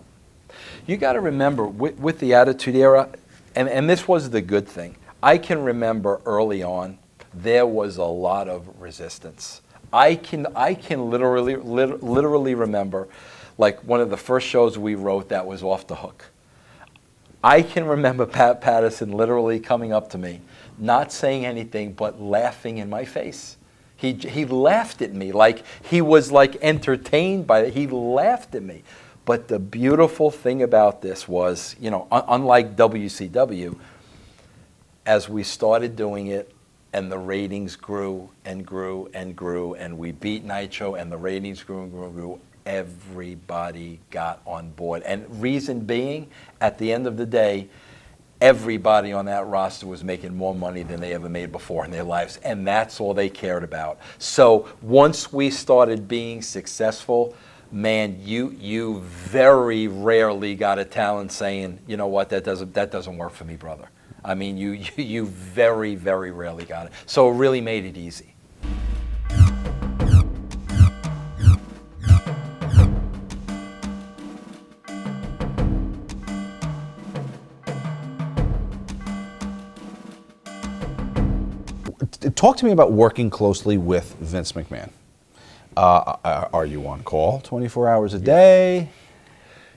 You got to remember, with the Attitude Era, and this was the good thing, I can remember early on, there was a lot of resistance. I can literally remember, like one of the first shows we wrote that was Off the Hook. I can remember Pat Patterson literally coming up to me, not saying anything, but laughing in my face. He laughed at me, like he was like entertained by it. He laughed at me. But the beautiful thing about this was, unlike WCW, as we started doing it, and the ratings grew and grew and grew, and we beat Nitro, and the ratings grew and grew and grew, everybody got on board. And reason being, at the end of the day, everybody on that roster was making more money than they ever made before in their lives, and that's all they cared about. So once we started being successful, man, you very rarely got a talent saying, you know what, that doesn't work for me, brother. I mean, you very, very rarely got it. So it really made it easy. Talk to me about working closely with Vince McMahon. Are you on call 24 hours a day?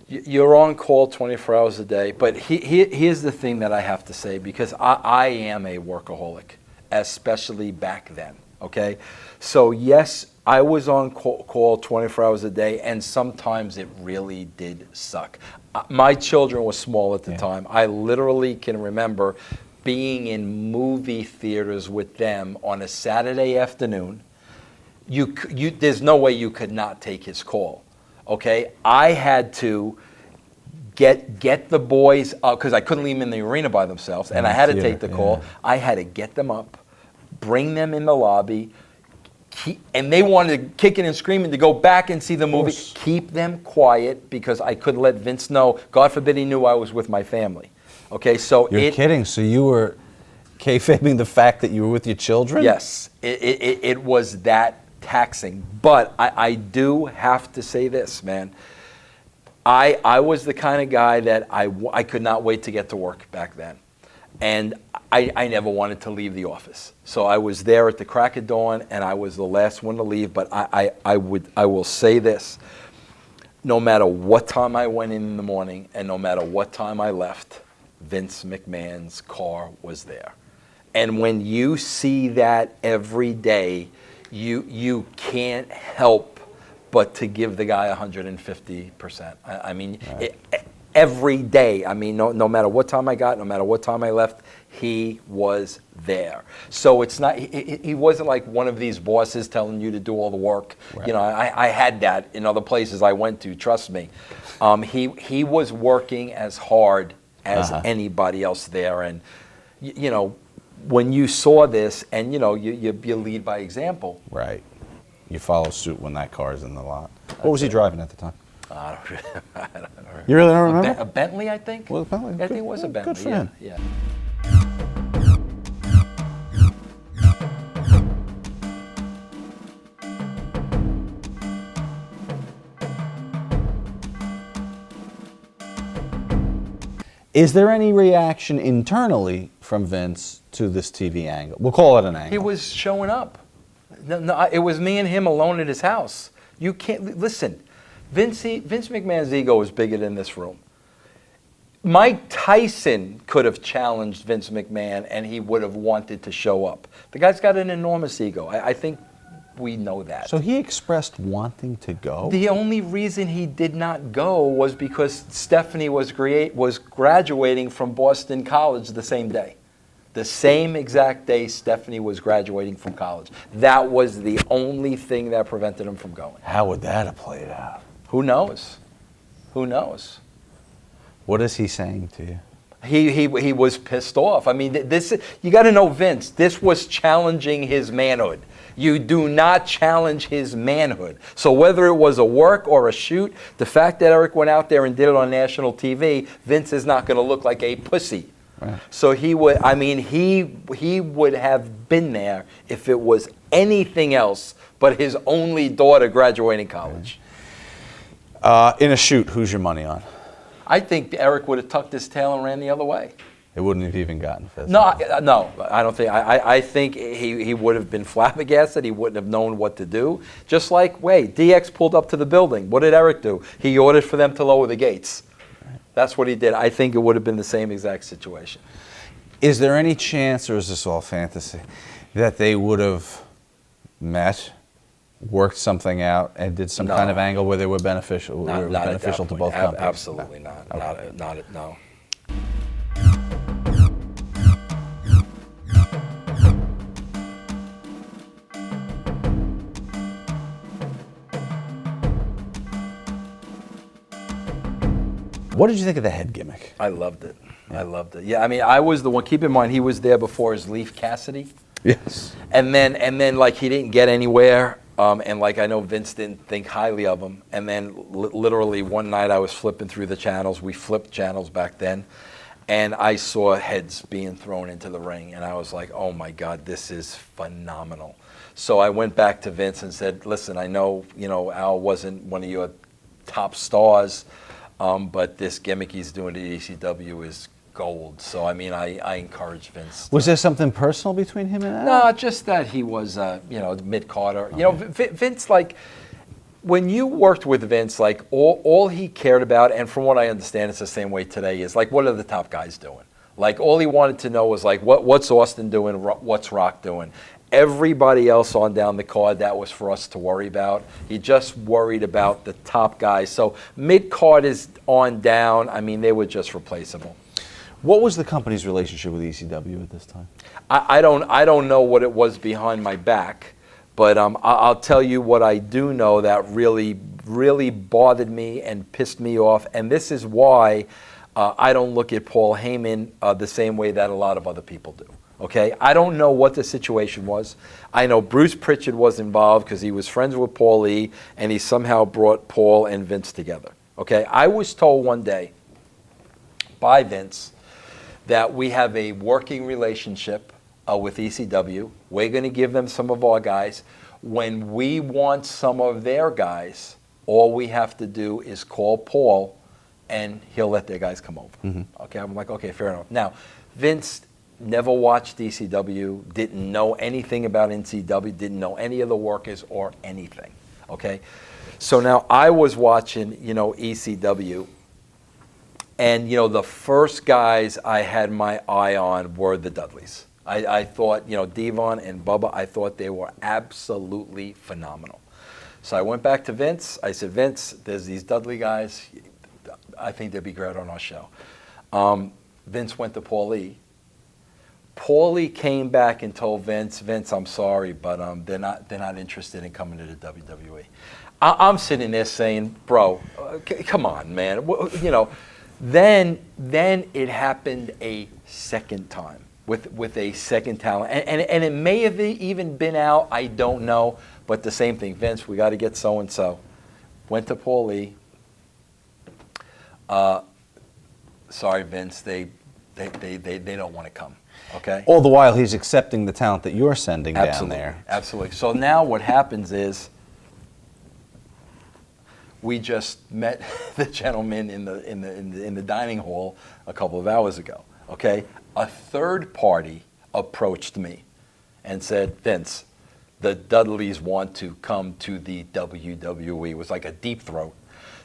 You're on call 24 hours a day, but here's the thing that I have to say, because I am a workaholic, especially back then, okay? So yes, I was on call 24 hours a day, and sometimes it really did suck. My children were small at the time. I literally can remember being in movie theaters with them on a Saturday afternoon. There's no way you could not take his call. Okay, I had to get the boys up, because I couldn't leave them in the arena by themselves, and I had to take the call. I had to get them up, bring them in the lobby, and they wanted kicking and screaming to go back and see the movie. Keep them quiet, because I couldn't let Vince know. God forbid he knew I was with my family. Okay, so you're kidding. So you were kayfabing the fact that you were with your children? Yes, it was that taxing. But I do have to say this, man. I was the kind of guy that I could not wait to get to work back then. And I never wanted to leave the office. So I was there at the crack of dawn, and I was the last one to leave. But I will say this. No matter what time I went in the morning and no matter what time I left, Vince McMahon's car was there. And when you see that every day, you can't help but to give the guy 150%. I mean, right. Every day. I mean, no matter what time I got, no matter what time I left, he was there. So it's not, he wasn't like one of these bosses telling you to do all the work. Right. You know, I had that in other places I went to, trust me. He was working as hard as anybody else there. And, you know, when you saw this and, you know, you lead by example. Right. You follow suit when that car is in the lot. What was he driving at the time? I don't remember. You really don't remember? A Bentley, I think. Well, Bentley. I think it was a Bentley. Good for him. Yeah. Is there any reaction internally from Vince to this TV angle? We'll call it an angle. He was showing up. No, it was me and him alone at his house. You can't listen. Vince McMahon's ego is bigger than this room. Mike Tyson could have challenged Vince McMahon and he would have wanted to show up. The guy's got an enormous ego. I think we know that. So he expressed wanting to go? The only reason he did not go was because Stephanie was graduating from Boston College the same day. The same exact day Stephanie was graduating from college. That was the only thing that prevented him from going. How would that have played out? Who knows? Who knows? What is he saying to you? He was pissed off. I mean, you got to know Vince. This was challenging his manhood. You do not challenge his manhood. So whether it was a work or a shoot, the fact that Eric went out there and did it on national TV, Vince is not going to look like a pussy. Right. So he would. I mean, he would have been there if it was anything else but his only daughter graduating college. In a shoot, who's your money on? I think Eric would have tucked his tail and ran the other way. It wouldn't have even gotten physical. No, I don't think. I think he would have been flabbergasted. He wouldn't have known what to do. Just like, DX pulled up to the building. What did Eric do? He ordered for them to lower the gates. Right. That's what he did. I think it would have been the same exact situation. Is there any chance, or is this all fantasy, that they would have met, worked something out, and did some kind of angle where they were beneficial, to both companies? Absolutely not. Okay. No. What did you think of the head gimmick? I loved it. Yeah. I loved it. Yeah, I mean, I was the one. Keep in mind, he was there before his Leaf Cassidy. Yes. And then like he didn't get anywhere. And like I know Vince didn't think highly of him. And then literally one night I was flipping through the channels. We flipped channels back then. And I saw heads being thrown into the ring. And I was like, oh my God, this is phenomenal. So I went back to Vince and said, listen, I know, Al wasn't one of your top stars. But this gimmick he's doing at ECW is gold. So, I mean, I encourage Vince. Was there something personal between him and Al? No, just that he was, mid-Carter. Okay. Vince, like, when you worked with Vince, like, all he cared about, and from what I understand, it's the same way today, is, like, what are the top guys doing? Like, all he wanted to know was, like, what's Austin doing? What's Rock doing? Everybody else on down the card, that was for us to worry about. He just worried about the top guys. So mid-card is on down. I mean, they were just replaceable. What was the company's relationship with ECW at this time? I don't know what it was behind my back, but I'll tell you what I do know that really, really bothered me and pissed me off. And this is why I don't look at Paul Heyman the same way that a lot of other people do. Okay, I don't know what the situation was. I know Bruce Pritchard was involved because he was friends with Paul E. and he somehow brought Paul and Vince together. Okay, I was told one day by Vince that we have a working relationship with ECW. We're going to give them some of our guys. when we want some of their guys, all we have to do is call Paul, and he'll let their guys come over. Okay, I'm like, okay, fair enough. Now, Vince never watched ECW, didn't know anything about NCW, didn't know any of the workers or anything. Okay, so now I was watching, ECW, and the first guys I had my eye on were the Dudleys. I thought, Devon and Bubba, I thought they were absolutely phenomenal. So I went back to Vince. I said, Vince, there's these Dudley guys. I think they'd be great on our show. Vince went to Paulie. Paulie came back and told Vince, I'm sorry, but they're not interested in coming to the WWE. I'm sitting there saying, bro, come on, man. Then it happened a second time with a second talent, and it may have even been out. I don't know, but the same thing. Vince, we got to get so and so. Went to Paulie. Sorry, Vince. They don't want to come. Okay. All the while, he's accepting the talent that you're sending down there. Absolutely. So now what happens is, we just met the gentleman in the dining hall a couple of hours ago. Okay. A third party approached me and said, Vince, the Dudleys want to come to the WWE. It was like a deep throat.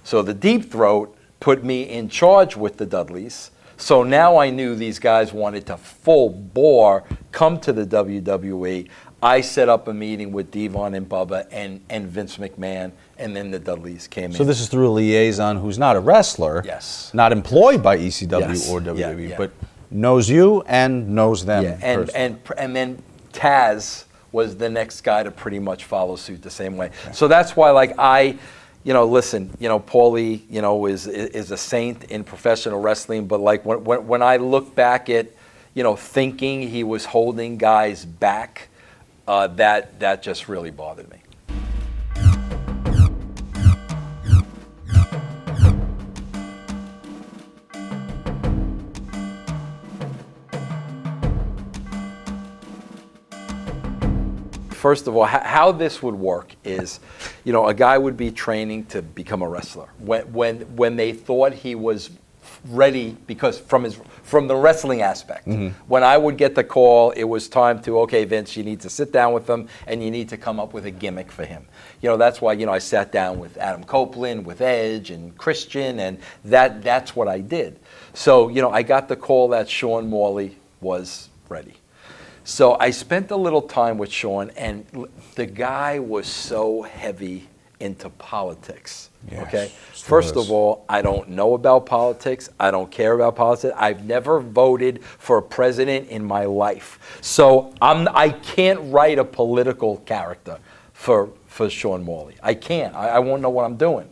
So the deep throat put me in charge with the Dudleys. So now I knew these guys wanted to full bore come to the WWE. I set up a meeting with Devon and Bubba and Vince McMahon, and then the Dudleys came in. So this is through a liaison who's not a wrestler, yes, not employed by ECW or WWE, but knows you and knows them. Yeah, and then Taz was the next guy to pretty much follow suit the same way. Okay. So that's why, listen, Paulie, is a saint in professional wrestling, but when I look back at, thinking he was holding guys back, that just really bothered me. First of all, how this would work is, a guy would be training to become a wrestler. When they thought he was ready, because from the wrestling aspect, when I would get the call, it was time to, okay, Vince, you need to sit down with him and you need to come up with a gimmick for him. That's why, I sat down with Adam Copeland, with Edge and Christian, and that's what I did. So, I got the call that Sean Morley was ready. So I spent a little time with Sean, and the guy was so heavy into politics. Yes, okay? First of all, I don't know about politics. I don't care about politics. I've never voted for a president in my life. So I can't write a political character for Sean Morley. I can't. I won't know what I'm doing.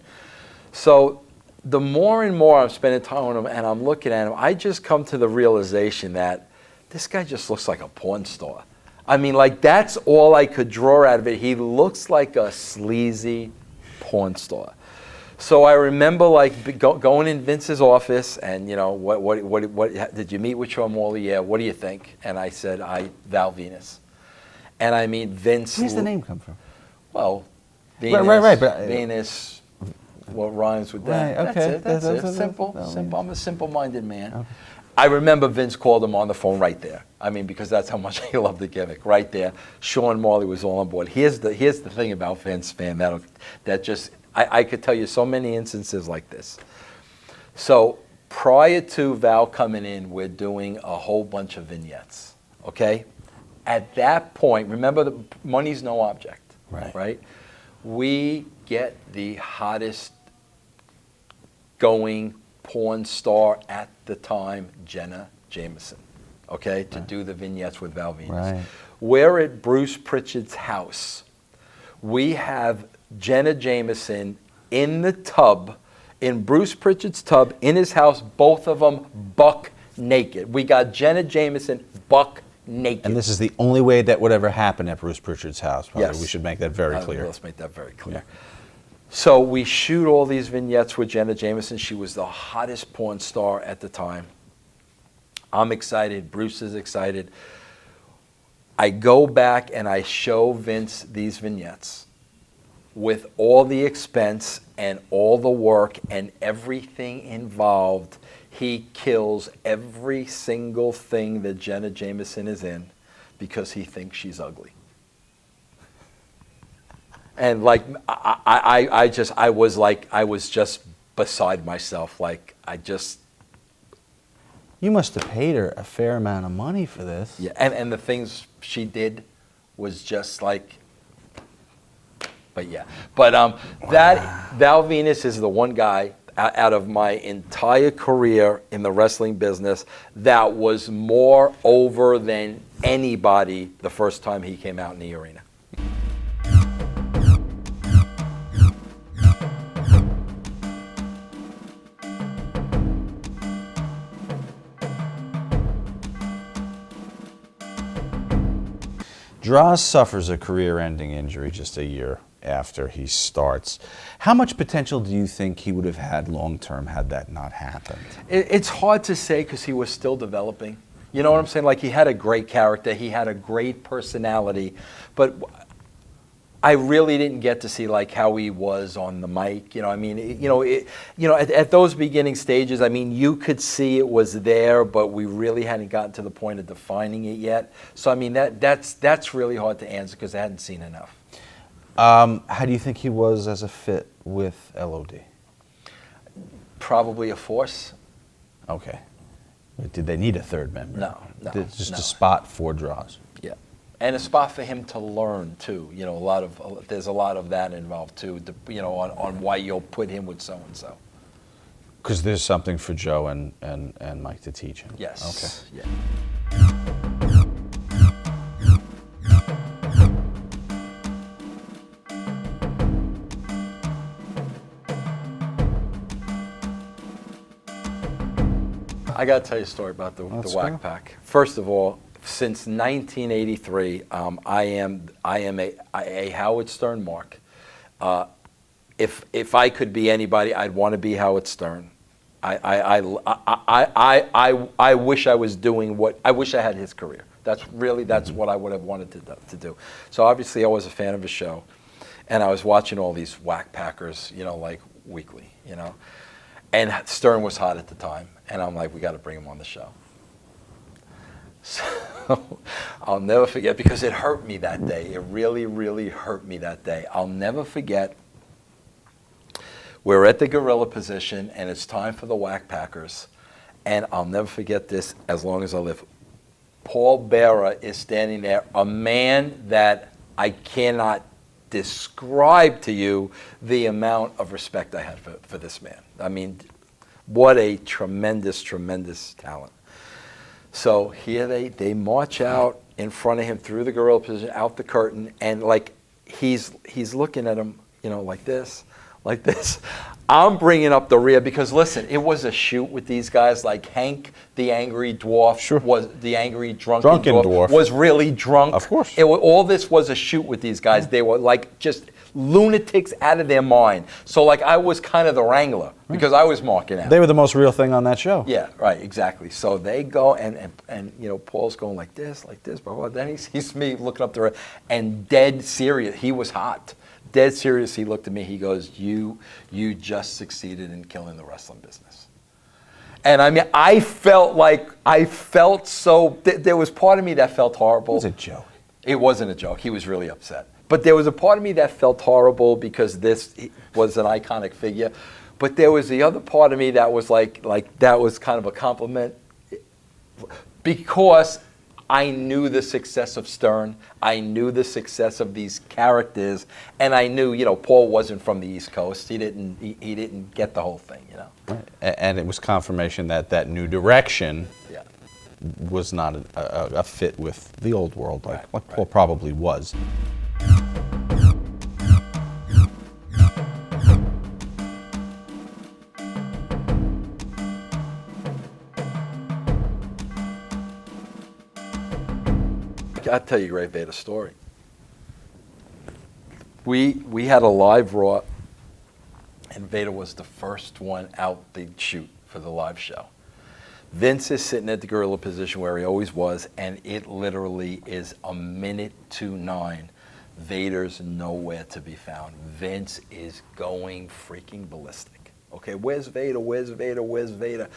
So the more and more I'm spending time with him and I'm looking at him, I just come to the realization that this guy just looks like a porn star. I mean, that's all I could draw out of it. He looks like a sleazy porn star. So I remember going in Vince's office and, what did you meet with Sean Morley? Yeah, what do you think? And I said, Val Venus. And I mean, Vince. Where's the name come from? Well, Venus, right. But, Venus, what rhymes with that? Right, okay. That's it. Simple. I'm a simple-minded man. Okay. I remember Vince called him on the phone right there. I mean, because that's how much he loved the gimmick. Right there, Sean Morley was all on board. Here's the thing about Vince, man. That just I could tell you so many instances like this. So prior to Val coming in, we're doing a whole bunch of vignettes. Okay, at that point, remember, the money's no object. Right. We get the hottest going porn star at the time, Jenna Jameson, okay, to do the vignettes with Val Venus. Right. We're at Bruce Pritchard's house. We have Jenna Jameson in the tub, in Bruce Pritchard's tub, in his house, both of them buck naked. We got Jenna Jameson buck naked. And this is the only way that would ever happen at Bruce Pritchard's house. Probably. Yes. We should make that very clear. Let's make that very clear. Yeah. So we shoot all these vignettes with Jenna Jameson. She was the hottest porn star at the time. I'm excited. Bruce is excited. I go back and I show Vince these vignettes with all the expense and all the work and everything involved. He kills every single thing that Jenna Jameson is in because he thinks she's ugly. And like I was just beside myself. Like You must have paid her a fair amount of money for this. yeah, and the things she did was just like, but yeah. But that Val Venus is the one guy out of my entire career in the wrestling business that was more over than anybody the first time he came out in the arena. Droz suffers a career-ending injury just a year after he starts. How much potential do you think he would have had long-term had that not happened? It's hard to say because he was still developing. You know what I'm saying? Like, he had a great character, he had a great personality, but I really didn't get to see like how he was on the mic. You know, I mean, at those beginning stages, I mean, you could see it was there, but we really hadn't gotten to the point of defining it yet. So I mean, that's really hard to answer because I hadn't seen enough. How do you think he was as a fit with LOD? Probably a force. Okay. But did they need a third member? No. Just a spot for Droz. Yeah. And a spot for him to learn too. You know, there's a lot of that involved too. You know, on why you'll put him with so and so. Because there's something for Joe and Mike to teach him. Yes. Okay. Yeah. I got to tell you a story about the Whack Pack. First of all, since 1983, I am a Howard Stern mark. If I could be anybody, I'd want to be Howard Stern. I wish I was doing what I wish I had his career. That's what I would have wanted to do. So obviously I was a fan of his show, and I was watching all these Whack Packers, you know, like weekly, you know, and Stern was hot at the time, and I'm like, we got to bring him on the show. So I'll never forget, because it hurt me that day. It really, really hurt me that day. I'll never forget. We're at the gorilla position, and it's time for the Whack Packers. And I'll never forget this as long as I live. Paul Bearer is standing there, a man that I cannot describe to you the amount of respect I had for this man. I mean, what a tremendous, tremendous talent. So here they march out in front of him through the gorilla position, out the curtain, and like he's looking at him, you know, like this. I'm bringing up the rear because, listen, it was a shoot with these guys. Like Hank, the angry dwarf, was the angry drunken dwarf, was really drunk. Of course. All this was a shoot with these guys. They were like just lunatics out of their mind. So like I was kind of the wrangler because I was marking out. They were the most real thing on that show. Yeah, right, exactly. So they go and you know, Paul's going like this, blah, blah. Then he sees me looking up the road and dead serious. He was hot. Dead serious, he looked at me, he goes, you just succeeded in killing the wrestling business. And I mean, I felt so, there was part of me that felt horrible. It was a joke. It wasn't a joke, he was really upset. But there was a part of me that felt horrible because this was an iconic figure. But there was the other part of me that was like that was kind of a compliment. Because I knew the success of Stern, I knew the success of these characters, and I knew, you know, Paul wasn't from the East Coast. He didn't get the whole thing, you know. Right. And it was confirmation that new direction was not a fit with the old world, like Paul probably was. I'll tell you a great Vader story. We had a live Raw, and Vader was the first one out the chute for the live show. Vince is sitting at the gorilla position where he always was, and it literally is a minute to 9. Vader's nowhere to be found. Vince is going freaking ballistic. Okay, where's Vader? Where's Vader? Where's Vader?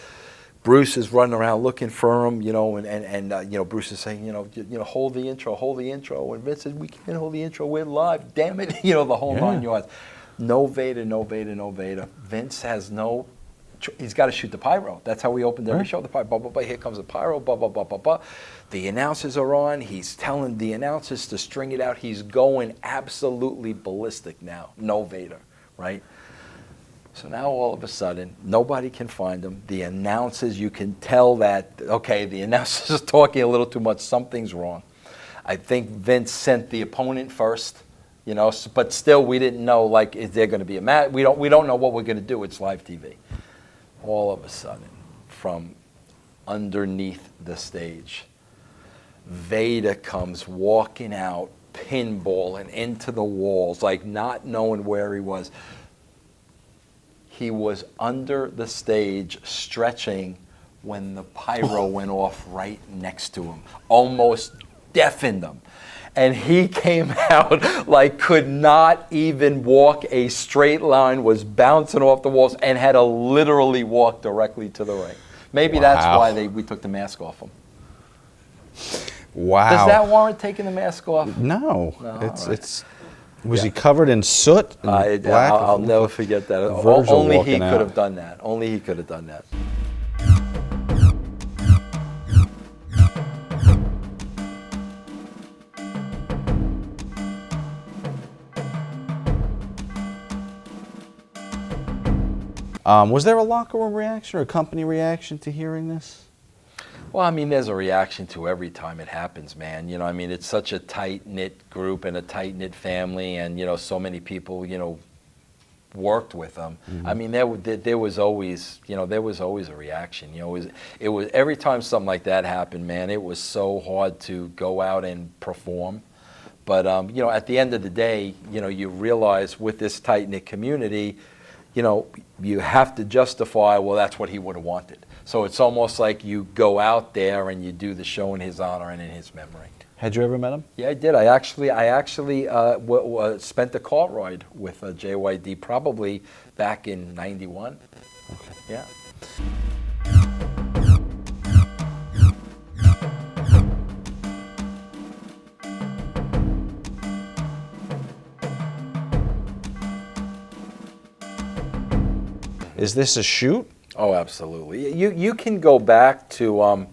Bruce is running around looking for him, and Bruce is saying, hold the intro. And Vince says, we can't hold the intro, we're live, damn it, the whole 9 yards. No Vader, no Vader, no Vader. Vince has he's got to shoot the pyro. That's how we opened every show. The pyro, blah, blah, blah. Here comes the pyro, blah, blah, blah, blah, blah. The announcers are on. He's telling the announcers to string it out. He's going absolutely ballistic now. No Vader, right? So now all of a sudden, nobody can find him. The announcers, you can tell that, okay, the announcer's talking a little too much. Something's wrong. I think Vince sent the opponent first, but still we didn't know, is there going to be a match? We don't know what we're going to do. It's live TV. All of a sudden, from underneath the stage, Vader comes walking out, pinballing into the walls, not knowing where he was. He was under the stage stretching when the pyro went off right next to him, almost deafened him. And he came out could not even walk a straight line, was bouncing off the walls, and had to literally walk directly to the ring. Maybe that's why we took the mask off him. Wow. Does that warrant taking the mask off? No. Was he covered in soot and black? I'll never forget that. Only he could have done that. Only he could have done that. Was there a locker room reaction or a company reaction to hearing this? Well, there's a reaction to every time it happens, man. It's such a tight-knit group and a tight-knit family, and, so many people, worked with them. Mm-hmm. There was always, a reaction. It was every time something like that happened, man, it was so hard to go out and perform. But, at the end of the day, you realize with this tight-knit community, you have to justify, well, that's what he would have wanted. So it's almost like you go out there and you do the show in his honor and in his memory. Had you ever met him? Yeah, I did. I actually spent the car ride with JYD probably back in '91. Okay. Yeah. Is this a shoot? Oh, absolutely. You can go back to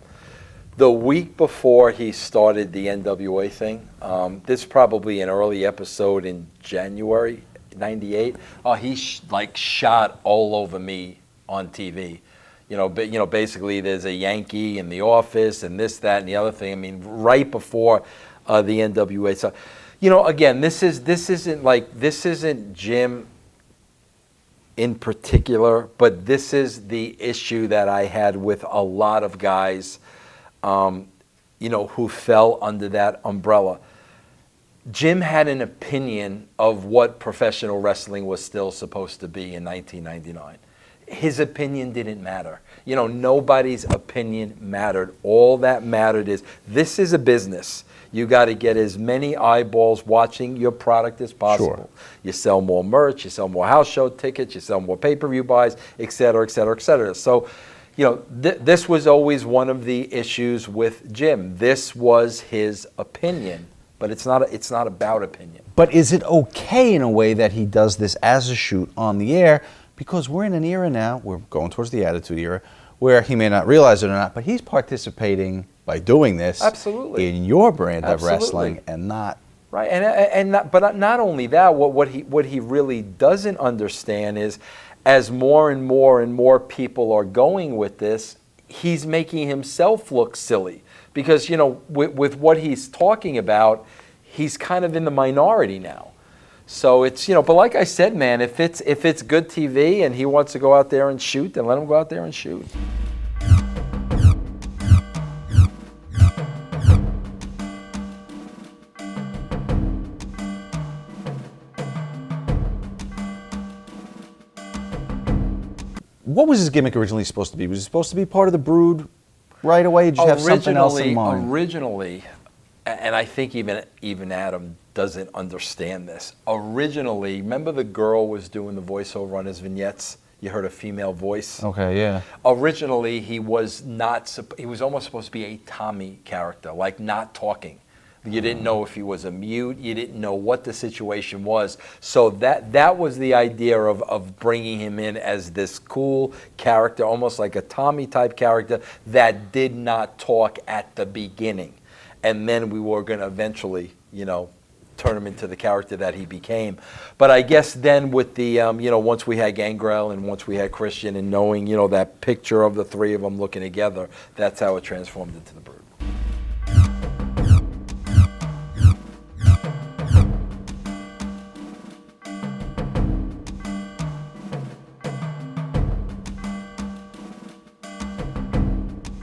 the week before he started the NWA thing. This is probably an early episode in January '98. He shot all over me on TV. Basically there's a Yankee in the office and this, that, and the other thing. Right before the NWA. So, again, this isn't Jim in particular, but this is the issue that I had with a lot of guys, who fell under that umbrella. Jim had an opinion of what professional wrestling was still supposed to be in 1999. His opinion didn't matter. Nobody's opinion mattered. All that mattered is this is a business. You got to get as many eyeballs watching your product as possible. Sure. You sell more merch, you sell more house show tickets, you sell more pay-per-view buys, et cetera, et cetera, et cetera. So, this was always one of the issues with Jim. This was his opinion, but it's not about opinion. But is it okay in a way that he does this as a shoot on the air? Because we're in an era now, we're going towards the Attitude Era, where he may not realize it or not, but he's participating by doing this in your brand of wrestling and not right. But not only that, what he really doesn't understand is, as more and more and more people are going with this, he's making himself look silly because with what he's talking about, he's kind of in the minority now. So it's but like I said, man, if it's good TV and he wants to go out there and shoot, then let him go out there and shoot. What was his gimmick originally supposed to be? Was he supposed to be part of the Brood right away? Did you have something else in mind? Originally, and I think even Adam doesn't understand this. Originally, remember the girl was doing the voiceover on his vignettes? You heard a female voice. Okay, yeah. Originally, he was not. He was almost supposed to be a Tommy character, like not talking. You didn't know if he was a mute. You didn't know what the situation was. So that was the idea of bringing him in as this cool character, almost like a Tommy type character that did not talk at the beginning, and then we were going to eventually, turn him into the character that he became. But I guess then with the, once we had Gangrel and once we had Christian and knowing, that picture of the three of them looking together, that's how it transformed into the Brood.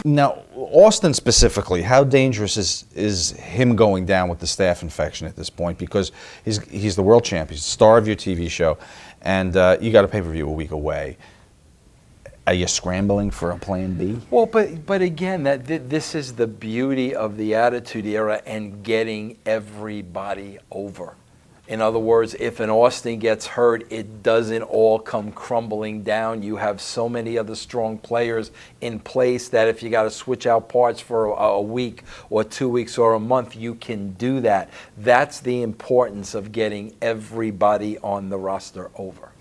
Now, Austin specifically, how dangerous is him going down with the staph infection at this point? Because he's the world champ, he's the star of your TV show, and you got a pay-per-view a week away. Are you scrambling for a plan B? Well, but again, this is the beauty of the Attitude Era and getting everybody over. In other words, if an Austin gets hurt, it doesn't all come crumbling down. You have so many other strong players in place that if you got to switch out parts for a week or 2 weeks or a month, you can do that. That's the importance of getting everybody on the roster over.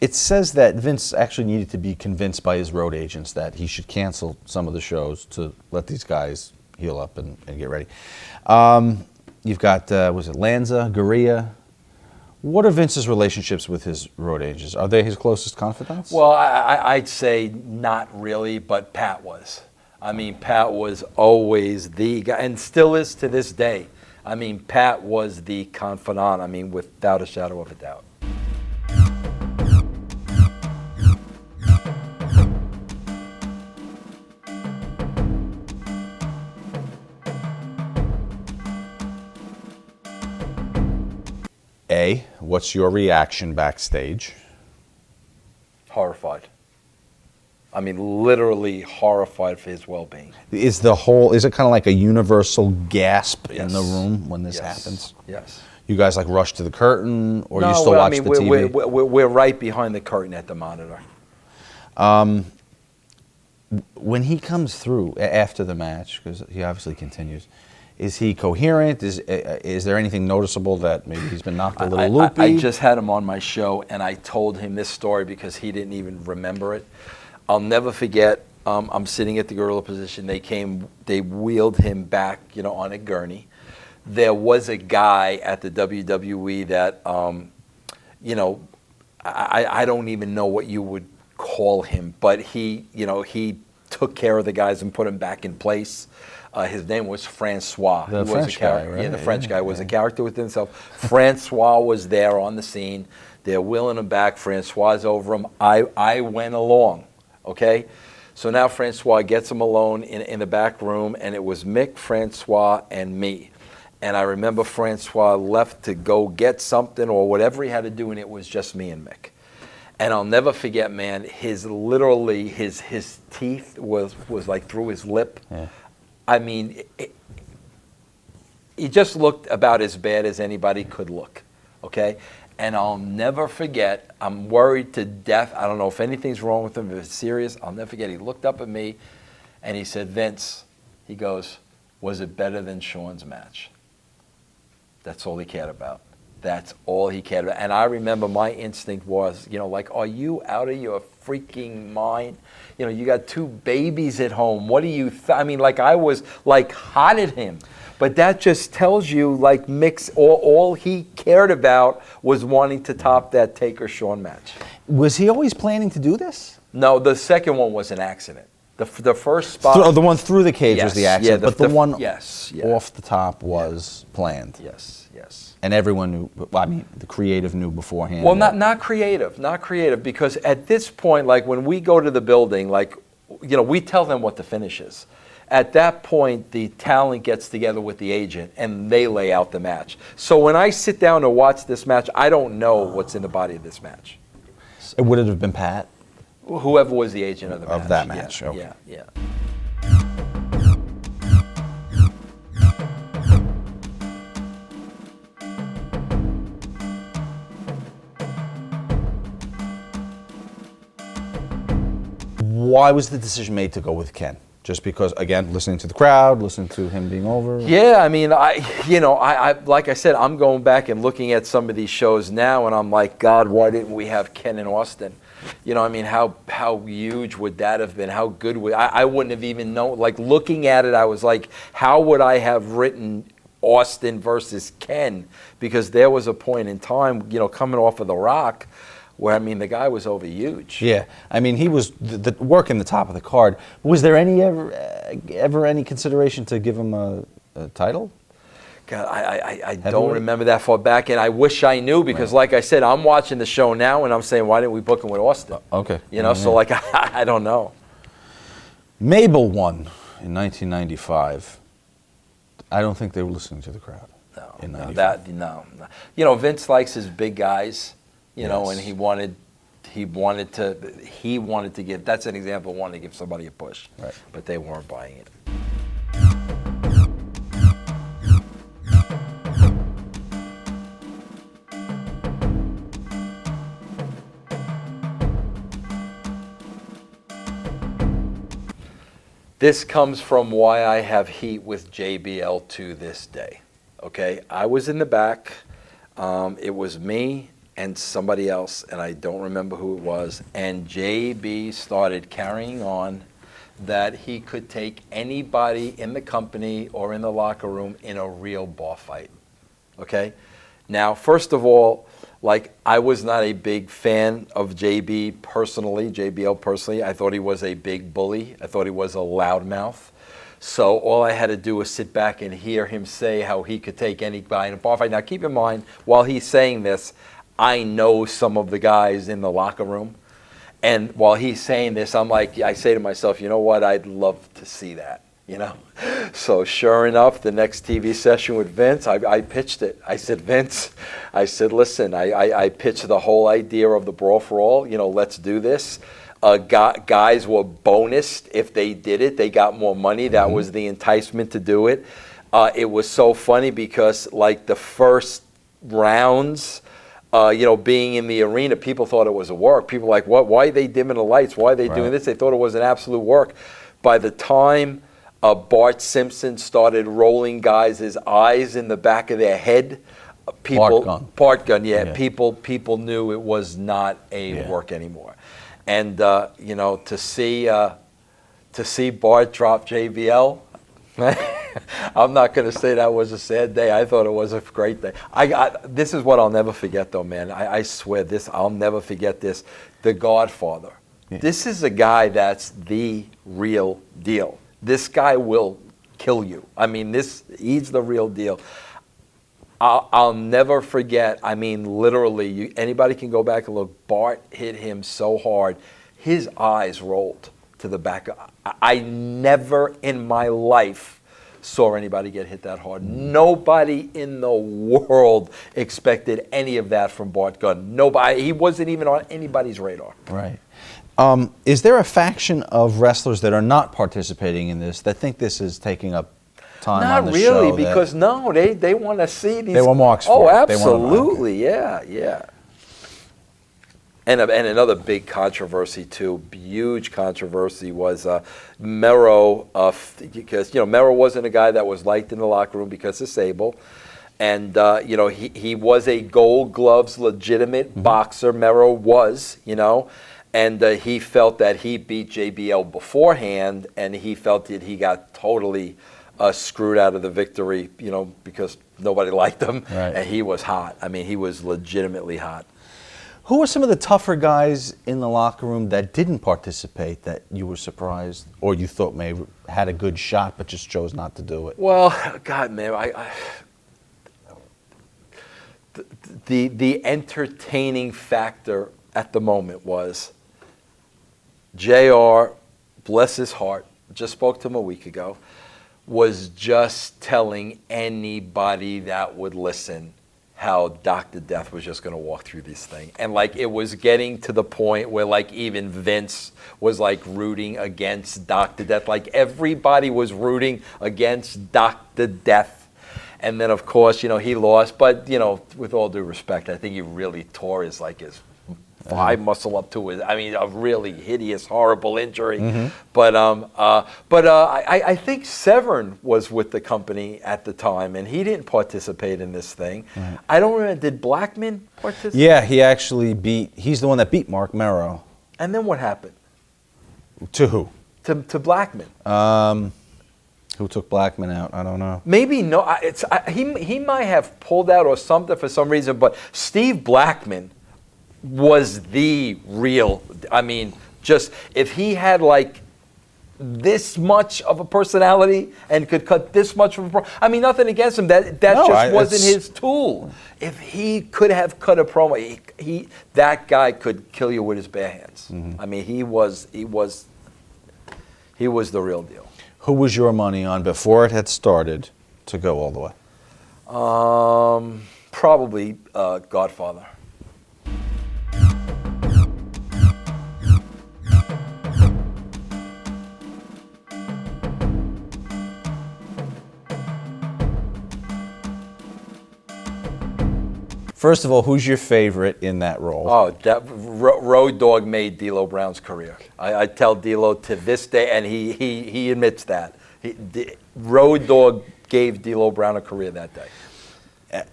It says that Vince actually needed to be convinced by his road agents that he should cancel some of the shows to let these guys heal up and get ready. You've got, was it Lanza, Gurria? What are Vince's relationships with his road agents? Are they his closest confidants? Well, I'd say not really, but Pat was. I mean, Pat was always the guy, and still is to this day. I mean, Pat was the confidant, without a shadow of a doubt. A, what's your reaction backstage? Horrified. Literally horrified for his well-being. Is it kind of like a universal gasp in the room when this happens? Yes. You guys rush to the curtain, or you still watch the TV? We're right behind the curtain at the monitor. When he comes through after the match, because he obviously continues, is he coherent? Is there anything noticeable that maybe he's been knocked a little loopy? I just had him on my show, and I told him this story because he didn't even remember it. I'll never forget, I'm sitting at the gorilla position. They wheeled him back, on a gurney. There was a guy at the WWE that, I don't even know what you would call him, but he took care of the guys and put them back in place. His name was Francois. The French guy, right? Yeah, the French guy was a character within himself. Francois was there on the scene. They're wheeling him back. Francois over him. I went along, okay? So now Francois gets him alone in the back room, and it was Mick, Francois, and me. And I remember Francois left to go get something or whatever he had to do, and it was just me and Mick. And I'll never forget, man, his teeth was like through his lip. Yeah. He just looked about as bad as anybody could look, okay? And I'll never forget, I'm worried to death. I don't know if anything's wrong with him, if it's serious. I'll never forget, he looked up at me and he said, "Vince," he goes, "was it better than Sean's match?" That's all he cared about. That's all he cared about. And I remember my instinct was, are you out of your freaking mind? You got 2 babies at home. What do you I was hot at him. But that just tells you Mick's, all he cared about was wanting to top that Taker-Shawn match. Was he always planning to do this? No, the second one was an accident. The first spot. The one through the cage was the accident, but the one yes. off the top was planned. Yes. And everyone knew, the creative knew beforehand. Well, not creative, because at this point, when we go to the building, we tell them what the finish is. At that point, the talent gets together with the agent, and they lay out the match. So when I sit down to watch this match, I don't know what's in the body of this match. else. Would it have been Pat? Whoever was the agent of the match. Of that match, yeah, okay. Yeah. Why was the decision made to go with Ken? Just because, again, listening to the crowd, listening to him being over? Yeah, I mean, I like I said, I'm going back and looking at some of these shows now, and I'm like, God, why didn't we have Ken and Austin? You know, I mean, how huge would that have been? How good would I wouldn't have even known. Like looking at it, I was like, how would I have written Austin versus Ken? Because there was a point in time, coming off of The Rock, where, I mean, the guy was over huge. Yeah, I mean, he was the working the top of the card. Was there ever any consideration to give him a title? God, I don't remember that far back, and I wish I knew because, like I said, I'm watching the show now, and I'm saying, why didn't we book him with Austin? Okay. So like, I don't know. Mabel won in 1995. I don't think they were listening to the crowd. No. Vince likes his big guys. And he wanted to give. That's an example. Wanted to give somebody a push, right? But they weren't buying it. This comes from why I have heat with JBL to this day. Okay, I was in the back. It was me and somebody else, and I don't remember who it was, and JB started carrying on that he could take anybody in the company or in the locker room in a real bar fight, okay? Now, first of all, like, I was not a big fan of JBL personally. I thought he was a big bully. I thought he was a loudmouth. So all I had to do was sit back and hear him say how he could take anybody in a bar fight. Now, keep in mind, while he's saying this, I know some of the guys in the locker room. And while he's saying this, I say to myself, you know what? I'd love to see that, So sure enough, the next TV session with Vince, I pitched it. I said, Vince, listen, I pitched the whole idea of the Brawl for All. Let's do this. Guys were bonused if they did it. They got more money. That was the enticement to do it. It was so funny because, like, the first rounds, being in the arena, people thought it was a work. People were like, what? Why are they dimming the lights? Why are they doing this? They thought it was an absolute work. By the time Bart Simpson started rolling guys' eyes in the back of their head, Bart Gunn, yeah. People knew it was not a work anymore. And to see Bart drop JBL, I'm not going to say that was a sad day. I thought it was a great day. This is what I'll never forget, though, man. I swear I'll never forget this. The Godfather. Yeah. This is a guy that's the real deal. This guy will kill you. I mean, he's the real deal. I'll never forget. I mean, literally, anybody can go back and look. Bart hit him so hard, his eyes rolled to the back. I never in my life saw anybody get hit that hard. Nobody in the world expected any of that from Bart Gunn. Nobody. He wasn't even on anybody's radar. Right. Is there a faction of wrestlers that are not participating in this that think this is taking up time on the show? Not really, because they want to see these. They want marks for it. Absolutely, yeah. And another big controversy too, huge controversy, was Mero, because Mero wasn't a guy that was liked in the locker room because of Sable, and he was a Gold Gloves legitimate boxer. Mero was, and he felt that he beat JBL beforehand, and he felt that he got totally screwed out of the victory, because nobody liked him, and he was hot. I mean, he was legitimately hot. Who were some of the tougher guys in the locker room that didn't participate that you were surprised or you thought maybe had a good shot but just chose not to do it? Well, God, man, the entertaining factor at the moment was JR, bless his heart, just spoke to him a week ago, was just telling anybody that would listen how Dr. Death was just going to walk through this thing. And like it was getting to the point where like even Vince was like rooting against Dr. Death. Like everybody was rooting against Dr. Death. And then of course, he lost. But, with all due respect, I think he really tore his thigh muscle up to his, a really hideous, horrible injury. Mm-hmm. But I think Severn was with the company at the time, and he didn't participate in this thing. Right. I don't remember, did Blackman participate? Yeah, he's the one that beat Mark Merrow. And then what happened? To who? To Blackman. Who took Blackman out? I don't know. Maybe no, he might have pulled out or something for some reason, but Steve Blackman was the real, just if he had like this much of a personality and could cut this much of a nothing against him, that wasn't his tool. If he could have cut a promo, that guy could kill you with his bare hands. Mm-hmm. He was the real deal. Who was your money on before it had started to go all the way? Probably Godfather. First of all, who's your favorite in that role? Oh, that Road Dogg made D'Lo Brown's career. I tell D'Lo to this day, and he admits that. Road Dogg gave D'Lo Brown a career that day.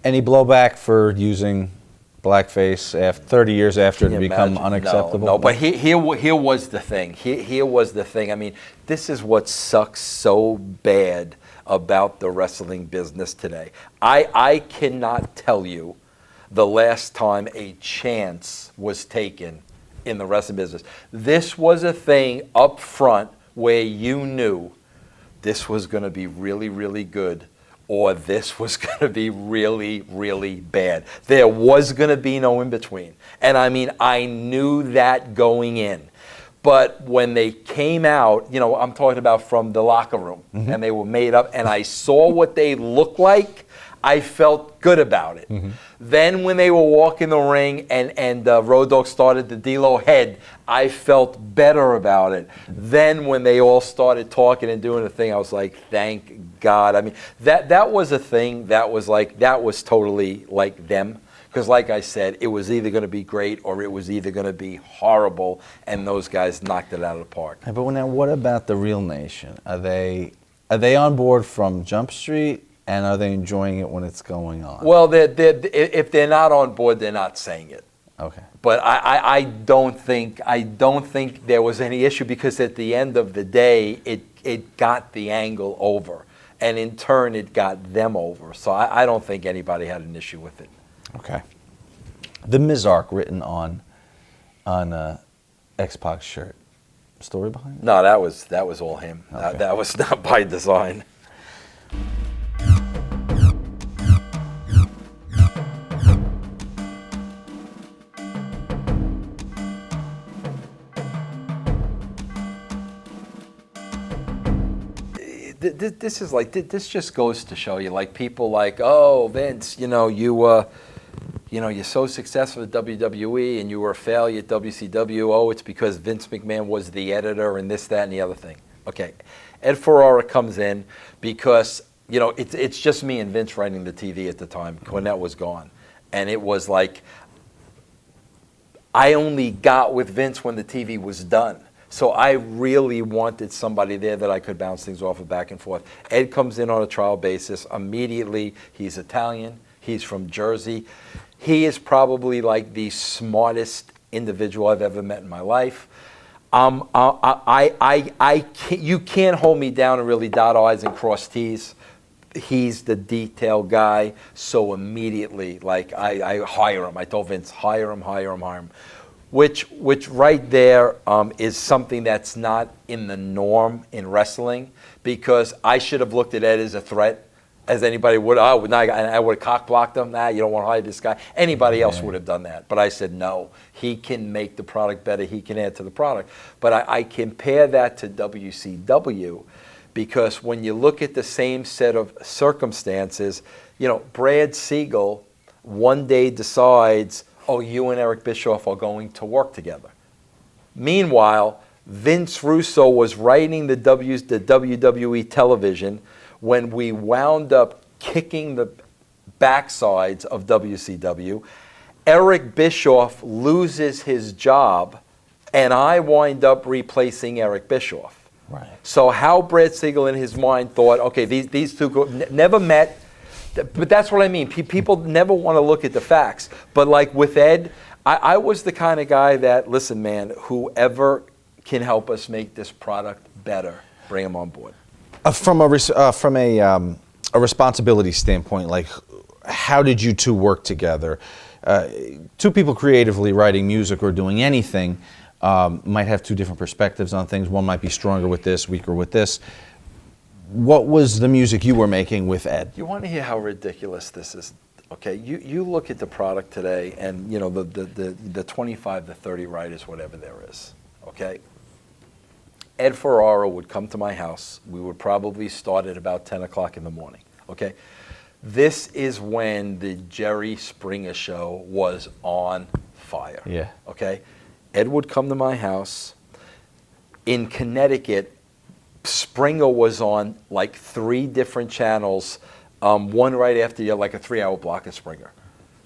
Any blowback for using blackface 30 years after it had become unacceptable? No, but here was the thing. Here was the thing. This is what sucks so bad about the wrestling business today. I cannot tell you the last time a chance was taken in the wrestling business. This was a thing up front where you knew this was going to be really, really good, or this was going to be really, really bad. There was going to be no in between. And I knew that going in. But when they came out, I'm talking about from the locker room, mm-hmm. and they were made up, and I saw what they looked like, I felt good about it. Mm-hmm. Then when they were walking the ring and Road Dogg started the D'Lo head, I felt better about it. Then when they all started talking and doing the thing, I was like, thank God. That was a thing that was totally like them. Because like I said, it was either going to be great or it was either going to be horrible, and those guys knocked it out of the park. But now what about the Real Nation? Are they on board from Jump Street? And are they enjoying it when it's going on? Well, if they're not on board, they're not saying it. Okay. But I don't think there was any issue, because at the end of the day, it got the angle over, and in turn, it got them over. So I don't think anybody had an issue with it. Okay. The Mizark written on X-Pac's shirt. Story behind it? No, that was all him. Okay. That was not by design. This just goes to show you, like, people like, oh, Vince, you're so successful at WWE and you were a failure at WCW. Oh, it's because Vince McMahon was the editor and this, that, and the other thing. Okay, Ed Ferrara comes in because it's just me and Vince writing the TV at the time. Cornette was gone, and it was like I only got with Vince when the TV was done. So I really wanted somebody there that I could bounce things off of back and forth. Ed comes in on a trial basis. Immediately, he's Italian. He's from Jersey. He is probably like the smartest individual I've ever met in my life. You can't hold me down and really dot I's and cross T's. He's the detail guy. So immediately, I hire him. I told Vince, hire him. Which right there is something that's not in the norm in wrestling, because I should have looked at Ed as a threat, as anybody would. I would have cock blocked him. You don't want to hire this guy. Anybody else would have done that. But I said, no, he can make the product better. He can add to the product. But I compare that to WCW, because when you look at the same set of circumstances, Brad Siegel one day decides, oh, you and Eric Bischoff are going to work together. Meanwhile, Vince Russo was writing the WWE television when we wound up kicking the backsides of WCW. Eric Bischoff loses his job, and I wind up replacing Eric Bischoff. Right. So how Brad Siegel in his mind thought, okay, these two never met, but that's what I mean. People never want to look at the facts. But like with Ed, I was the kind of guy that, listen, man, whoever can help us make this product better, bring him on board. From a responsibility standpoint, like how did you two work together? Two people creatively writing music or doing anything might have two different perspectives on things. One might be stronger with this, weaker with this. What was the music you were making with Ed? You want to hear how ridiculous this is? Okay, you look at the product today, and you know the 25 to 30 writers, whatever there is. Okay, Ed Ferraro would come to my house. We would probably start at about 10 o'clock in the morning. Okay, this is when the Jerry Springer show was on fire. Yeah. Okay, Ed would come to my house. In Connecticut, Springer was on like 3 different channels, one right after the other, like a 3-hour block of Springer.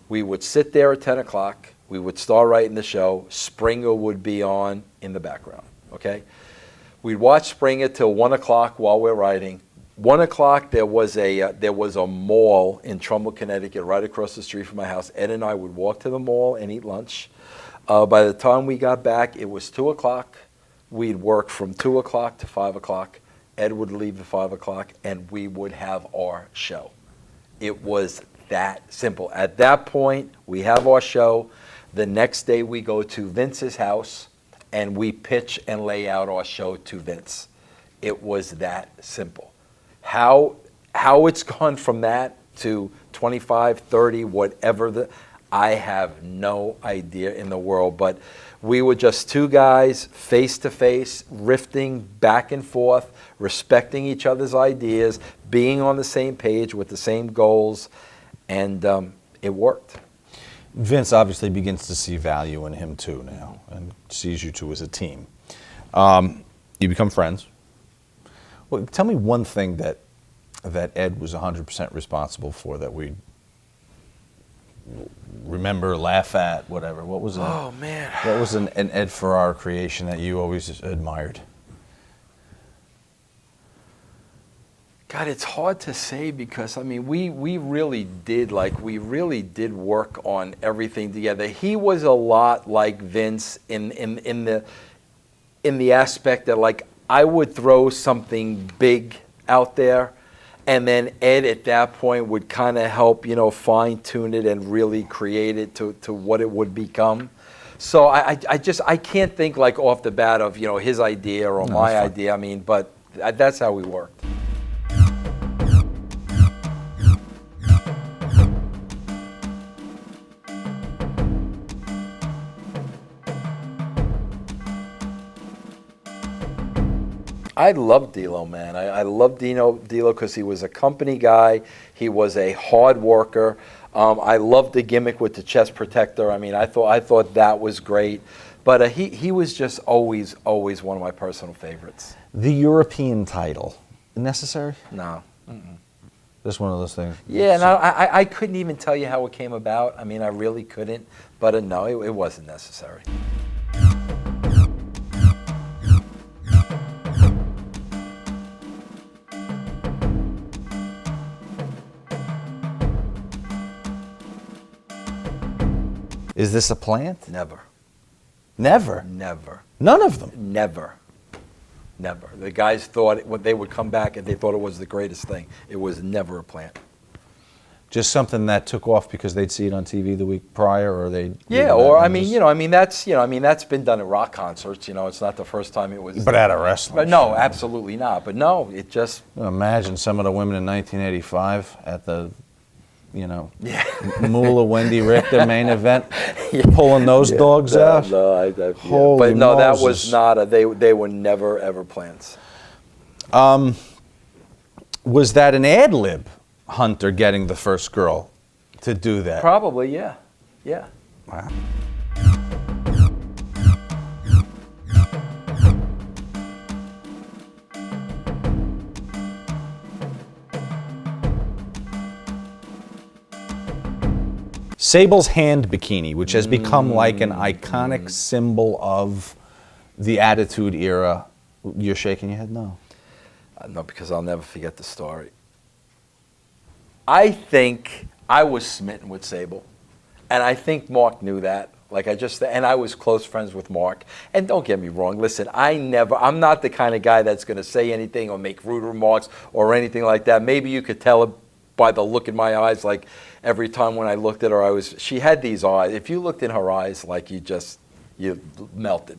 We would sit there at 10 o'clock. We would start writing the show. Springer would be on in the background, okay? We'd watch Springer till 1 o'clock while we're writing. 1 o'clock, there was a mall in Trumbull, Connecticut, right across the street from my house. Ed and I would walk to the mall and eat lunch. By the time we got back, it was 2 o'clock. We'd work from 2 o'clock to 5 o'clock. Ed would leave at 5 o'clock, and we would have our show. It was that simple. At that point, we have our show. The next day, we go to Vince's house, and we pitch and lay out our show to Vince. It was that simple. How it's gone from that to 25, 30, whatever I have no idea in the world, but we were just two guys face to face, riffing back and forth, respecting each other's ideas, being on the same page with the same goals, and it worked. Vince obviously begins to see value in him too now and sees you two as a team. You become friends. Well, tell me one thing that Ed was 100% responsible for that we remember, laugh at, whatever. What was Oh man! What was an Ed Ferraro creation that you always admired? God, it's hard to say because I mean we really did work on everything together. He was a lot like Vince in the aspect that like I would throw something big out there, and then Ed at that point would kind of help, fine tune it and really create it to what it would become. So I can't think like off the bat of his idea or my idea. I mean, but that's how we worked. I love D'Lo, man. I love D'Lo because he was a company guy. He was a hard worker. I loved the gimmick with the chest protector. I mean, I thought that was great. But he was just always one of my personal favorites. The European title, necessary? No. Just one of those things. Yeah, no, I couldn't even tell you how it came about. I mean, I really couldn't. But no, it wasn't necessary. Is this a plant? Never. Never? Never. None of them? Never. Never. The guys thought when they would come back and they thought it was the greatest thing. It was never a plant. Just something that took off because they'd see it on TV the week prior, or they. Yeah, or that's been done at rock concerts. It's not the first time it was. But at a wrestling. But no, absolutely not. But no, it just. Imagine some of the women in 1985 at the. Yeah. Moolah Wendy Richter main event, pulling those dogs out. No, Holy but no, that Moses. was not they were never ever plants. Was that an ad lib, Hunter getting the first girl to do that. Probably, yeah. Yeah. Wow. Sable's hand bikini, which has become like an iconic symbol of the Attitude Era. You're shaking your head no. No, because I'll never forget the story. I think I was smitten with Sable, and I think Mark knew that. And I was close friends with Mark. And don't get me wrong, listen, I'm not the kind of guy that's going to say anything or make rude remarks or anything like that. Maybe you could tell it by the look in my eyes, like every time when I looked at her, she had these eyes. If you looked in her eyes, like you melted.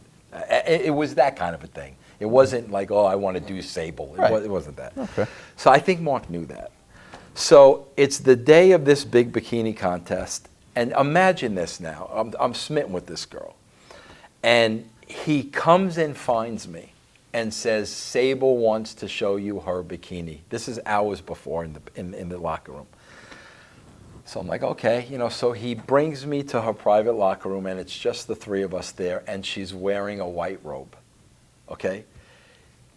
It was that kind of a thing. It wasn't like, oh, I want to do Sable. It wasn't that. Okay. So I think Mark knew that. So it's the day of this big bikini contest. And imagine this now. I'm smitten with this girl. And he comes and finds me and says, Sable wants to show you her bikini. This is hours before in the locker room. So I'm like, okay, so he brings me to her private locker room, and it's just the three of us there, and she's wearing a white robe, okay?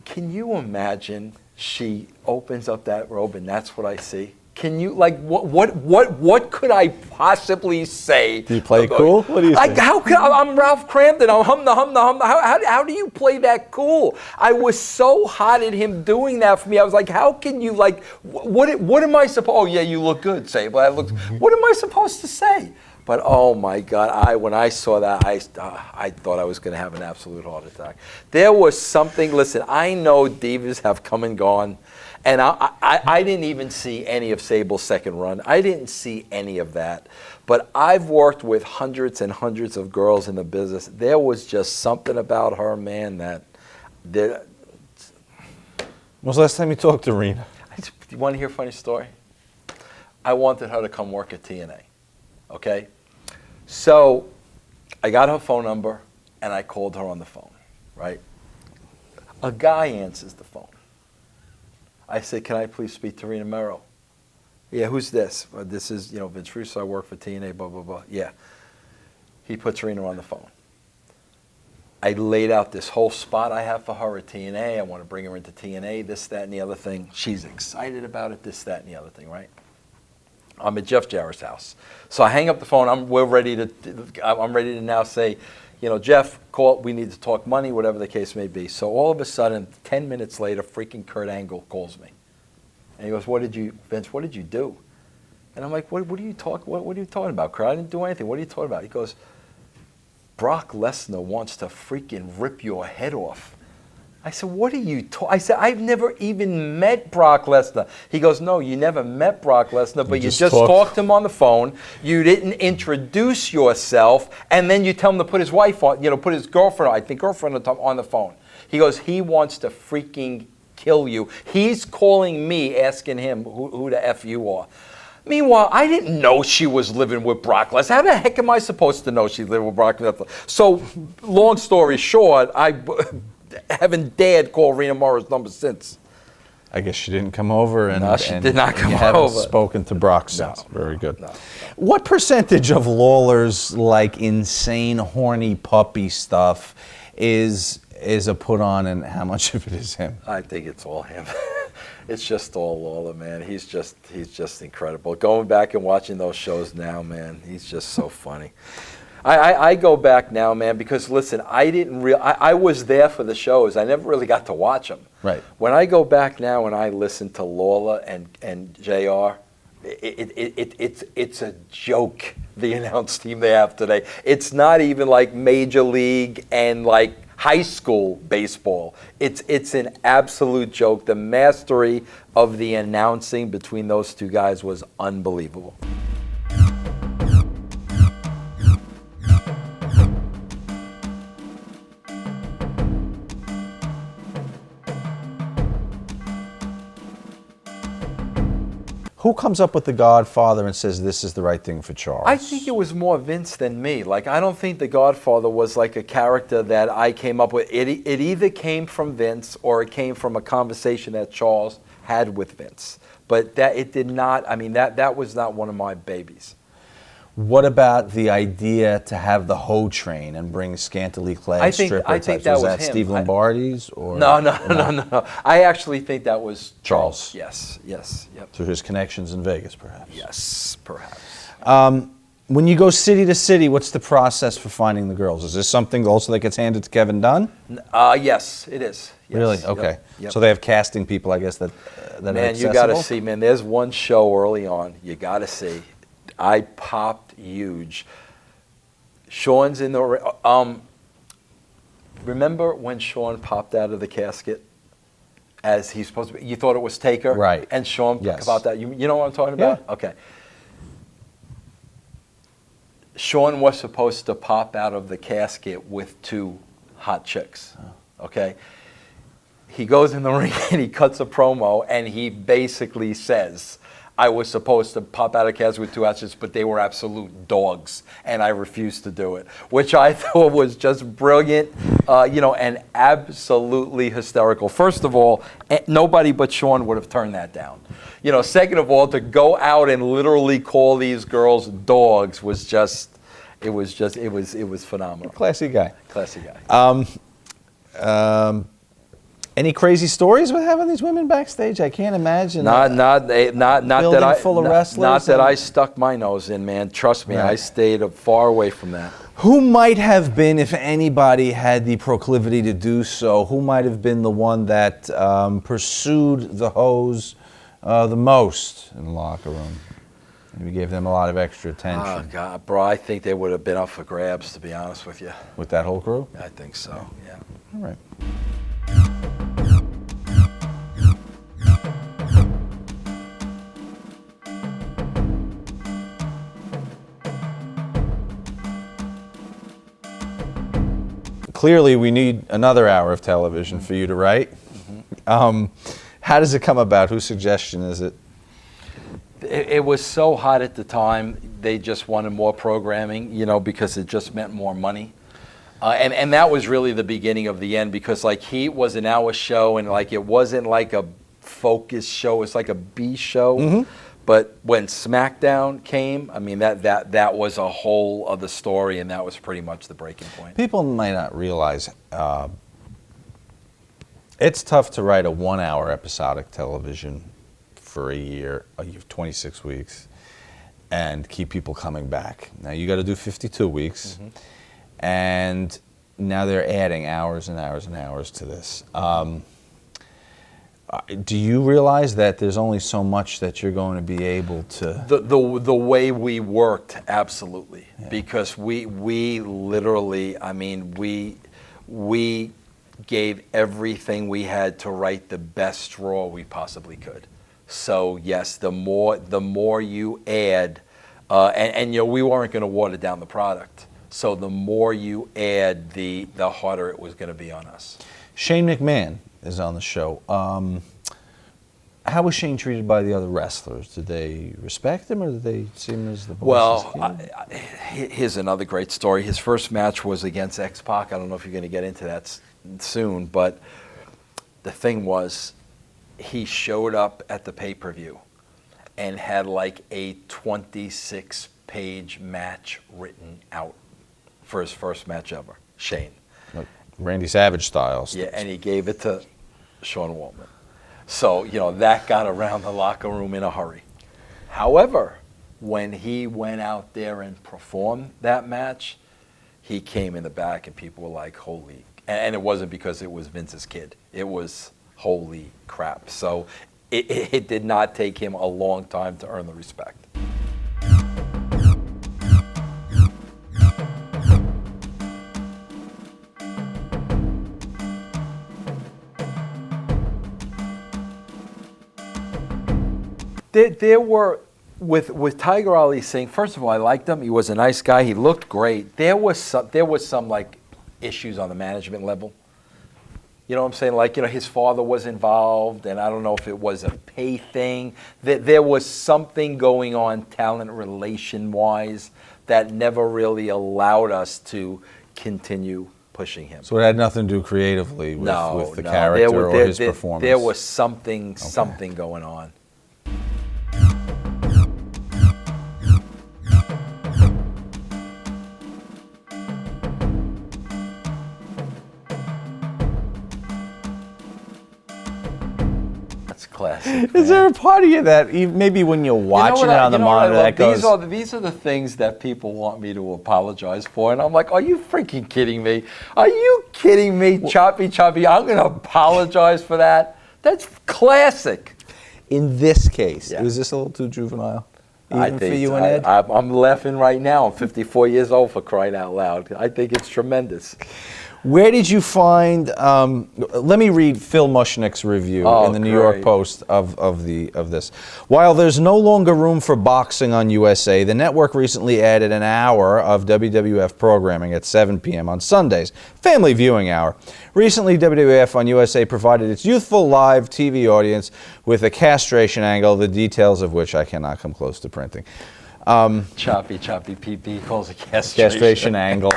Can you imagine she opens up that robe and that's what I see? Can you, like, what could I possibly say? Do you play it cool? What do you think? I'm Ralph Crampton. I'm hum the hum the hum. How do you play that cool? I was so hot at him doing that for me. I was like, how can you, like, what am I supposed? Oh yeah, you look good, Sable. What am I supposed to say? But oh my God, when I saw that, I thought I was going to have an absolute heart attack. There was something. Listen, I know divas have come and gone. And I didn't even see any of Sable's second run. I didn't see any of that. But I've worked with hundreds and hundreds of girls in the business. There was just something about her, man, that... When was the last time you talked to Rena? You want to hear a funny story? I wanted her to come work at TNA, okay? So I got her phone number, and I called her on the phone, right? A guy answers the phone. I said, can I please speak to Rena Merrill? Yeah, who's this? This is, Vince Russo. I work for TNA, blah, blah, blah. Yeah. He puts Rena on the phone. I laid out this whole spot I have for her at TNA. I want to bring her into TNA, this, that, and the other thing. She's excited about it, this, that, and the other thing, right? I'm at Jeff Jarrett's house. So I hang up the phone. I'm ready to now say, Jeff, call, we need to talk money, whatever the case may be. So all of a sudden, 10 minutes later, freaking Kurt Angle calls me. And he goes, Vince, what did you do? And I'm like, what are you talking about, Kurt? I didn't do anything. What are you talking about? He goes, Brock Lesnar wants to freaking rip your head off. I said, what are you talking? I said, I've never even met Brock Lesnar. He goes, no, you never met Brock Lesnar, but you just talked to him on the phone. You didn't introduce yourself, and then you tell him to put his wife on, put his girlfriend, I think girlfriend on the phone. He goes, he wants to freaking kill you. He's calling me, asking him who the F you are. Meanwhile, I didn't know she was living with Brock Lesnar. How the heck am I supposed to know she's living with Brock Lesnar? So, long story short, I haven't dared call Rena Morrow's number since. I guess she didn't come over, and no, she did not come you over. Haven't spoken to Brock since. No, Very good. No. What percentage of Lawler's insane horny puppy stuff is a put on, and how much of it is him? I think it's all him. It's just all Lawler, man. He's just incredible. Going back and watching those shows now, man, he's just so funny. I go back now, man, because listen, I was there for the shows. I never really got to watch them. Right. When I go back now and I listen to Lawler and JR, it's a joke, the announce team they have today. It's not even like Major League and like high school baseball. It's an absolute joke. The mastery of the announcing between those two guys was unbelievable. Who comes up with The Godfather and says this is the right thing for Charles? I think it was more Vince than me. Like, I don't think The Godfather was like a character that I came up with. It either came from Vince or it came from a conversation that Charles had with Vince. But that it did not. I mean, that was not one of my babies. What about the idea to have the hoe train and bring scantily clad stripper I think types? that Was was that him. Steve Lombardi's or No. I actually think that was Charles. Yes. Yep. Through his connections in Vegas, perhaps. Yes, perhaps. When you go city to city, what's the process for finding the girls? Is this something also that gets handed to Kevin Dunn? Yes, it is. Yes. Really? Okay. Yep. So they have casting people, I guess, that are Man, you accessible? got to see, man. There's one show early on you got to see. I popped huge. Sean's in the. Remember when Sean popped out of the casket as he's supposed to be? You thought it was Taker, Right? And Sean Yes. about that. You know what I'm talking about? Yeah. Okay. Sean was supposed to pop out of the casket with two hot chicks. Okay. He goes in the ring and he cuts a promo and he basically says, I was supposed to pop out of casket with two hot chicks, but they were absolute dogs, and I refused to do it, which I thought was just brilliant, and absolutely hysterical. First of all, nobody but Sean would have turned that down. Second of all, to go out and literally call these girls dogs was just, it was phenomenal. Classy guy. Classy guy. Any crazy stories with having these women backstage? I can't imagine. Not that I full of wrestlers. Not that I stuck my nose in, man. Trust me, Right. I stayed far away from that. Who might have been, if anybody had the proclivity to do so, who might have been the one that pursued the hoes the most in the locker room? Maybe gave them a lot of extra attention. Oh, God, bro, I think they would have been up for grabs, to be honest with you. With that whole crew? I think so, yeah. All right. Clearly, we need another hour of television for you to write. How does it come about? Whose suggestion is it? It was so hot at the time, they just wanted more programming, because it just meant more money. And that was really the beginning of the end, because Heat was an hour show, and it wasn't like a focus show, it's like a B show. Mm-hmm. But when SmackDown came, I mean, that was a whole other story, and that was pretty much the breaking point. People might not realize it's tough to write a 1 hour episodic television for a year, 26 weeks, and keep people coming back. Now you got to do 52 weeks, and now they're adding hours and hours and hours to this. Do you realize that there's only so much that you're going to be able to? The way we worked, absolutely, because we literally, I mean, we gave everything we had to write the best Raw we possibly could. So yes, the more you add, and we weren't going to water down the product. So the more you add, the harder it was going to be on us. Shane McMahon is on the show. How was Shane treated by the other wrestlers? Did they respect him, or did they see him as the boss? Well, here's another great story. His first match was against X-Pac. I don't know if you're going to get into that soon, but the thing was, he showed up at the pay-per-view and had a 26-page match written out for his first match ever. Shane. Like Randy Savage style. Yeah, and he gave it to Sean Waltman. So, that got around the locker room in a hurry. However, when he went out there and performed that match, he came in the back and people were like, holy. And it wasn't because it was Vince's kid. It was holy crap. So it did not take him a long time to earn the respect. There were, with Tiger Ali Singh, first of all, I liked him. He was a nice guy. He looked great. There was some issues on the management level. You know what I'm saying? His father was involved, and I don't know if it was a pay thing. There was something going on talent relation-wise that never really allowed us to continue pushing him. So it had nothing to do creatively with the character or his performance? There was something going on. classic. Is there a part of you that maybe when you're watching it on the monitor that goes... These are the things that people want me to apologize for, and I'm like, are you freaking kidding me? Are you kidding me, Choppy? I'm going to apologize for that? That's classic. In this case, Yeah. was this a little too juvenile? I Even think for you and Ed? I'm laughing right now. I'm 54 years old, for crying out loud. I think it's tremendous. Where did you find? Let me read Phil Mushnick's review in the New York Post of this. While there's no longer room for boxing on USA, the network recently added an hour of WWF programming at 7 p.m. on Sundays, family viewing hour. Recently, WWF on USA provided its youthful live TV audience with a castration angle, the details of which I cannot come close to printing. Choppy PP calls it Castration angle.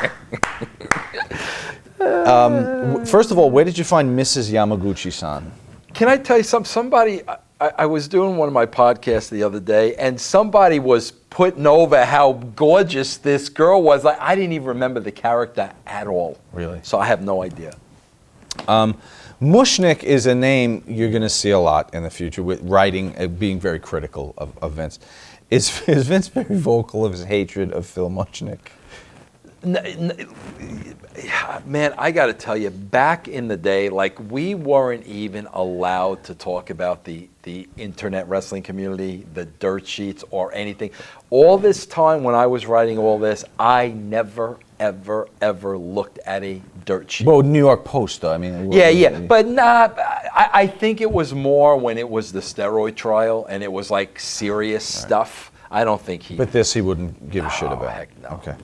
First of all, where did you find Mrs. Yamaguchi-san? Can I tell you something? Somebody, I was doing one of my podcasts the other day, and somebody was putting over how gorgeous this girl was. Like, I didn't even remember the character at all. Really? So I have no idea. Mushnick is a name you're going to see a lot in the future with writing, being very critical of Vince. Is Vince very vocal of his hatred of Phil Mushnick? Man, I got to tell you, back in the day, like, we weren't even allowed to talk about the internet wrestling community, the dirt sheets, or anything. All this time when I was writing all this, I never, ever looked at a dirt sheet. Well, New York Post, though. I mean, Yeah. But I think it was more when it was the steroid trial and it was like serious stuff. I don't think he... But this he wouldn't give a shit about. Heck no. Okay.